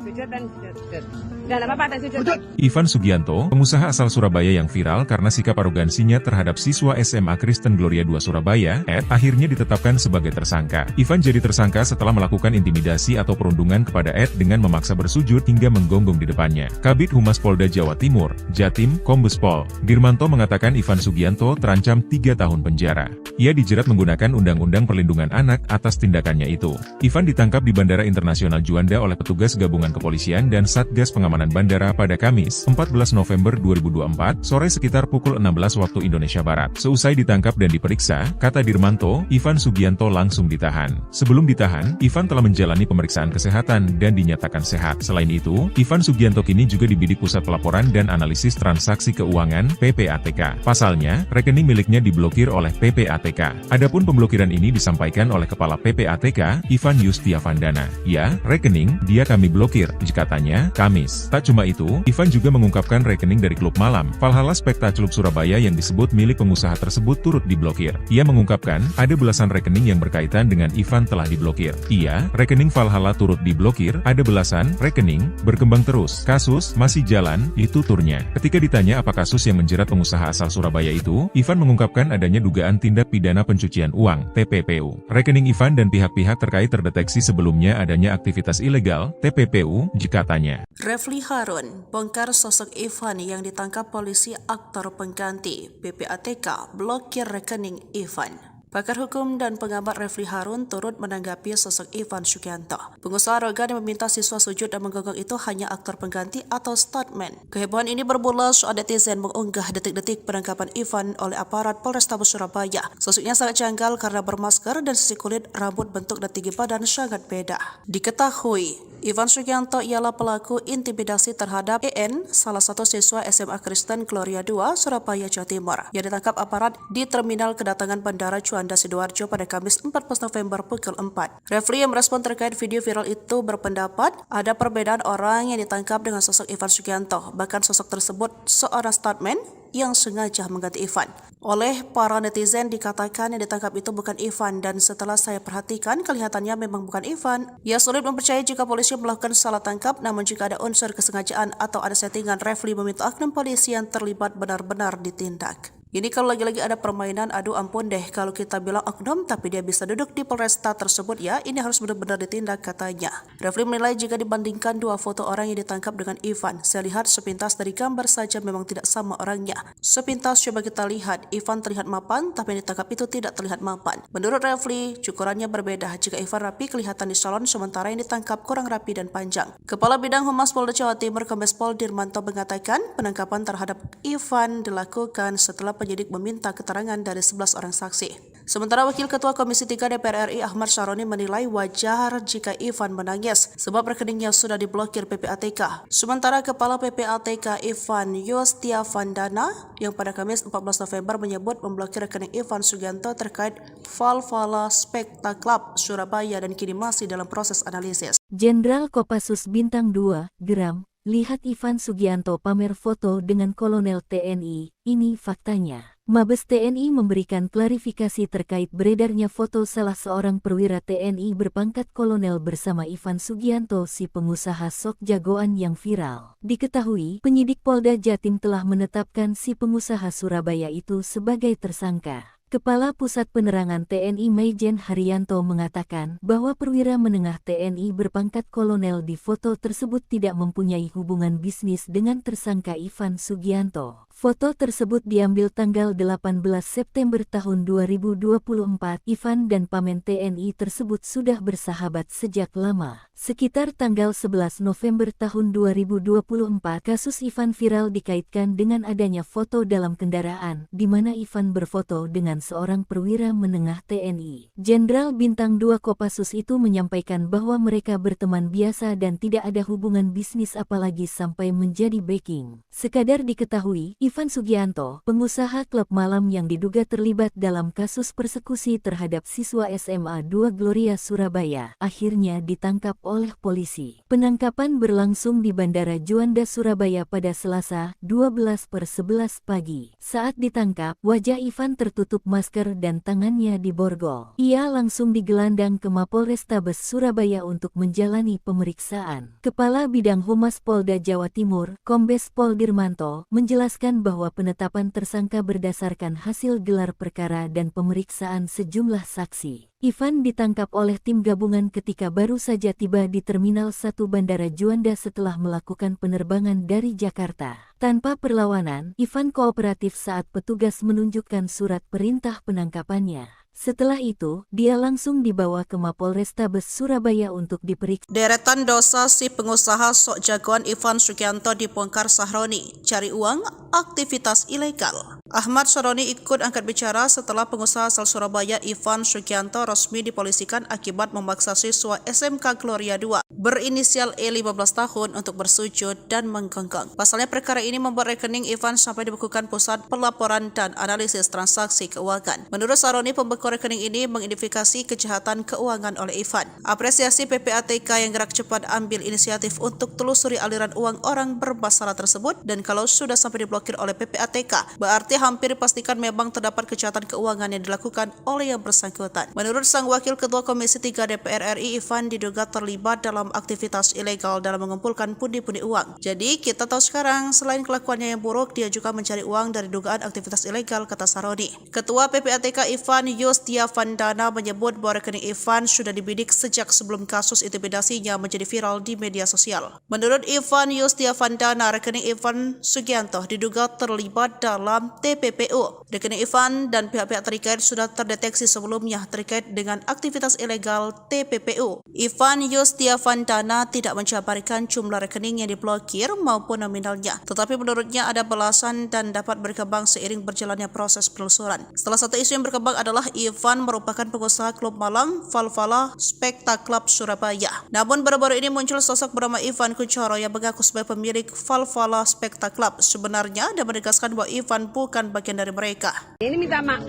Sujud dan sujud. Dan apa-apa dan sujud. Ivan Sugianto, pengusaha asal Surabaya yang viral karena sikap arogansinya terhadap siswa SMA Kristen Gloria 2 Surabaya, akhirnya ditetapkan sebagai tersangka. Ivan jadi tersangka setelah melakukan intimidasi atau perundungan kepada dengan memaksa bersujud hingga menggonggong di depannya. Kabid Humas Polda Jawa Timur, Jatim, Kombes Pol Dirmanto mengatakan Ivan Sugianto terancam 3 tahun penjara. Ia dijerat menggunakan Undang-Undang Perlindungan Anak atas tindakannya itu. Ivan ditangkap di Bandara Internasional Juanda oleh petugas gabungan kepolisian dan Satgas Pengamanan pengamanan bandara pada Kamis, 14 November 2024, sore sekitar pukul 16 waktu Indonesia Barat. Seusai ditangkap dan diperiksa, kata Dirmanto, Ivan Sugianto langsung ditahan. Sebelum ditahan, Ivan telah menjalani pemeriksaan kesehatan dan dinyatakan sehat. Selain itu, Ivan Sugianto kini juga dibidik Pusat Pelaporan dan Analisis Transaksi Keuangan (PPATK). Pasalnya, rekening miliknya diblokir oleh PPATK. Adapun pemblokiran ini disampaikan oleh Kepala PPATK, Ivan Yustiavandana. Ya, rekening, dia kami blokir, katanya, Kamis. Tak cuma itu, Ivan juga mengungkapkan rekening dari klub malam, Valhalla Spectacle Surabaya yang disebut milik pengusaha tersebut turut diblokir. Ia mengungkapkan, ada belasan rekening yang berkaitan dengan Ivan telah diblokir. Iya, rekening Valhalla turut diblokir, ada belasan rekening, berkembang terus. Kasus masih jalan, itu turnya. Ketika ditanya apa kasus yang menjerat pengusaha asal Surabaya itu, Ivan mengungkapkan adanya dugaan tindak pidana pencucian uang, TPPU. Rekening Ivan dan pihak-pihak terkait terdeteksi sebelumnya adanya aktivitas ilegal, TPPU, katanya. Refli Harun bongkar sosok Ivan yang ditangkap polisi aktor pengganti. PPATK blokir rekening Ivan. Pakar hukum dan pengamat Refli Harun turut menanggapi sosok Ivan Sugianto. Pengusaha arogan yang meminta siswa sujud dan menggonggong itu hanya aktor pengganti atau stuntman. Kehebohan ini bermula saat netizen mengunggah detik-detik penangkapan Ivan oleh aparat Polrestabes Surabaya. Sosoknya sangat janggal karena bermasker dan sisi kulit, rambut, bentuk dan tinggi badan sangat beda. Diketahui, Ivan Sugianto ialah pelaku intimidasi terhadap EN, salah satu siswa SMA Kristen Gloria II, Surabaya, Jawa Timur, yang ditangkap aparat di terminal kedatangan Bandara Juanda Sidoarjo pada Kamis 14 November pukul 4. Refli yang merespon terkait video viral itu berpendapat ada perbedaan orang yang ditangkap dengan sosok Ivan Sugianto, bahkan sosok tersebut seorang stuntman yang sengaja mengganti Ivan. Oleh para netizen dikatakan yang ditangkap itu bukan Ivan, dan setelah saya perhatikan kelihatannya memang bukan Ivan. Ya, sulit mempercayai jika polisi melakukan salah tangkap, namun jika ada unsur kesengajaan atau ada settingan, Refli meminta oknum polisi yang terlibat benar-benar ditindak. Ini kalau lagi-lagi ada permainan, aduh ampun deh kalau kita bilang oknum tapi dia bisa duduk di Polresta tersebut ya, ini harus benar-benar ditindak, katanya. Refli menilai jika dibandingkan dua foto orang yang ditangkap dengan Ivan, saya lihat sepintas dari gambar saja memang tidak sama orangnya. Sepintas coba kita lihat, Ivan terlihat mapan tapi yang ditangkap itu tidak terlihat mapan. Menurut Refli, cukurannya berbeda. Jika Ivan rapi kelihatan di salon, sementara yang ditangkap kurang rapi dan panjang. Kepala Bidang Humas Polda Jawa Timur Kombes Pol Dirmanto mengatakan penangkapan terhadap Ivan dilakukan setelah penyidik meminta keterangan dari 11 orang saksi. Sementara Wakil Ketua Komisi 3 DPR RI Ahmad Syaroni menilai wajar jika Ivan menangis sebab rekeningnya sudah diblokir PPATK. Sementara Kepala PPATK Ivan Yustiavandana yang pada Kamis 14 November menyebut memblokir rekening Ivan Sugianto terkait Valhalla Spectacle Surabaya dan kini masih dalam proses analisis. Jenderal Kopassus Bintang 2, geram, lihat Ivan Sugianto pamer foto dengan Kolonel TNI, ini faktanya. Mabes TNI memberikan klarifikasi terkait beredarnya foto salah seorang perwira TNI berpangkat kolonel bersama Ivan Sugianto, si pengusaha sok jagoan yang viral. Diketahui, penyidik Polda Jatim telah menetapkan si pengusaha Surabaya itu sebagai tersangka. Kepala Pusat Penerangan TNI Maijen Haryanto mengatakan bahwa perwira menengah TNI berpangkat kolonel di foto tersebut tidak mempunyai hubungan bisnis dengan tersangka Ivan Sugianto. Foto tersebut diambil tanggal 18 September tahun 2024. Ivan dan pamen TNI tersebut sudah bersahabat sejak lama. Sekitar tanggal 11 November tahun 2024, kasus Ivan viral dikaitkan dengan adanya foto dalam kendaraan, di mana Ivan berfoto dengan seorang perwira menengah TNI. Jenderal Bintang 2 Kopassus itu menyampaikan bahwa mereka berteman biasa dan tidak ada hubungan bisnis apalagi sampai menjadi backing. Sekadar diketahui, Ivan Sugianto, pengusaha klub malam yang diduga terlibat dalam kasus persekusi terhadap siswa SMA 2 Gloria Surabaya, akhirnya ditangkap oleh polisi. Penangkapan berlangsung di Bandara Juanda Surabaya pada Selasa, 12/11 pagi. Saat ditangkap, wajah Ivan tertutup masker dan tangannya diborgol. Ia langsung digelandang ke Mapolrestabes Surabaya untuk menjalani pemeriksaan. Kepala Bidang Humas Polda Jawa Timur, Kombes Pol Dirmanto, menjelaskan bahwa penetapan tersangka berdasarkan hasil gelar perkara dan pemeriksaan sejumlah saksi. Ivan ditangkap oleh tim gabungan ketika baru saja tiba di Terminal 1 Bandara Juanda setelah melakukan penerbangan dari Jakarta. Tanpa perlawanan, Ivan kooperatif saat petugas menunjukkan surat perintah penangkapannya. Setelah itu, dia langsung dibawa ke Mapolrestabes Surabaya untuk diperiksa. Deretan dosa si pengusaha sok jagoan Ivan Sugianto dibongkar Sahroni, cari uang, aktivitas ilegal. Ahmad Saroni ikut angkat bicara setelah pengusaha asal Surabaya Ivan Sugianto resmi dipolisikan akibat memaksa siswa SMK Gloria II berinisial E 15 tahun untuk bersujud dan menggonggong. Pasalnya perkara ini membuat rekening Ivan sampai dibekukan Pusat Pelaporan dan Analisis Transaksi Keuangan. Menurut Saroni, pembekuan rekening ini mengidentifikasi kejahatan keuangan oleh Ivan. Apresiasi PPATK yang gerak cepat ambil inisiatif untuk telusuri aliran uang orang bermasalah tersebut, dan kalau sudah sampai diblokir oleh PPATK, berarti hampir dipastikan memang terdapat kejahatan keuangan yang dilakukan oleh yang bersangkutan. Menurut sang Wakil Ketua Komisi 3 DPR RI, Ivan diduga terlibat dalam aktivitas ilegal dalam mengumpulkan pundi-pundi uang. Jadi kita tahu sekarang, selain kelakuannya yang buruk, dia juga mencari uang dari dugaan aktivitas ilegal, kata Saroni. Ketua PPATK Ivan Yustiavandana menyebut bahwa rekening Ivan sudah dibidik sejak sebelum kasus intimidasinya menjadi viral di media sosial. Menurut Ivan Yustiavandana, rekening Ivan Sugianto diduga terlibat dalam TPPU. Rekening Ivan dan pihak-pihak terkait sudah terdeteksi sebelumnya terkait dengan aktivitas ilegal TPPU. Ivan Yustiavandana tidak menjabarkan jumlah rekening yang diblokir maupun nominalnya, tetapi menurutnya ada belasan dan dapat berkembang seiring berjalannya proses penelusuran. Salah satu isu yang berkembang adalah Ivan merupakan pengusaha klub malam Valhalla Spectacle Surabaya. Namun baru-baru ini muncul sosok bernama Ivan Kunchoro yang mengaku sebagai pemilik Valhalla Spectacle sebenarnya dan menegaskan bahwa Ivan bukan bagian dari mereka. Ini minta maaf.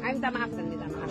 Minta maaf dan minta maaf.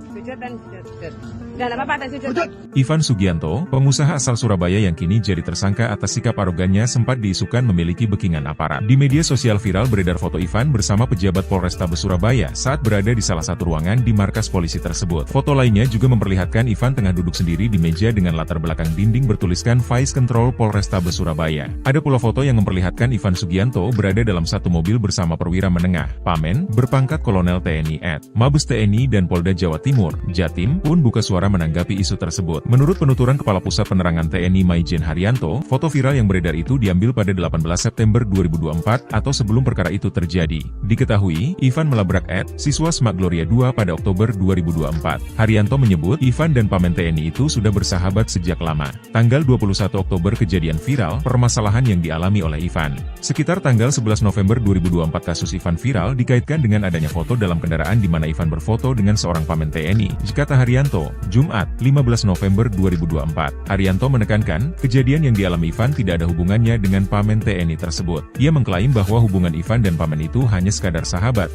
Sujud dan sujud. Dan apa-apa dan sujud. Ivan Sugianto, pengusaha asal Surabaya yang kini jadi tersangka atas sikap arogannya, sempat diisukan memiliki backingan aparat. Di media sosial viral beredar foto Ivan bersama pejabat Polrestabes Surabaya saat berada di salah satu ruangan di markas polisi tersebut. Foto lainnya juga memperlihatkan Ivan tengah duduk sendiri di meja dengan latar belakang dinding bertuliskan Vice Control Polrestabes Surabaya. Ada pula foto yang memperlihatkan Ivan Sugianto berada dalam satu mobil bersama perwira menengah, Pamen, berpangkat Kolonel TNI Mabes TNI dan Polda Jawa Timur, Jatim, pun buka suara menanggapi isu tersebut. Menurut penuturan Kepala Pusat Penerangan TNI Maijen Haryanto, foto viral yang beredar itu diambil pada 18 September 2024 atau sebelum perkara itu terjadi. Diketahui, Ivan melabrak siswa SMK Gloria II pada Oktober 2024. Haryanto menyebut Ivan dan Pamen TNI itu sudah bersahabat sejak lama. Tanggal 21 Oktober kejadian viral, permasalahan yang dialami oleh Ivan. Sekitar tanggal 11 November 2024 kasus Ivan viral dikaitkan dengan adanya foto dalam kendaraan di mana Ivan berfoto dengan seorang Pamen TNI, kata Haryanto. Jumat, 15 November 2024. Haryanto menekankan, kejadian yang dialami Ivan tidak ada hubungannya dengan Pamen TNI tersebut. Ia mengklaim bahwa hubungan Ivan dan Pamen itu hanya sekadar sahabat.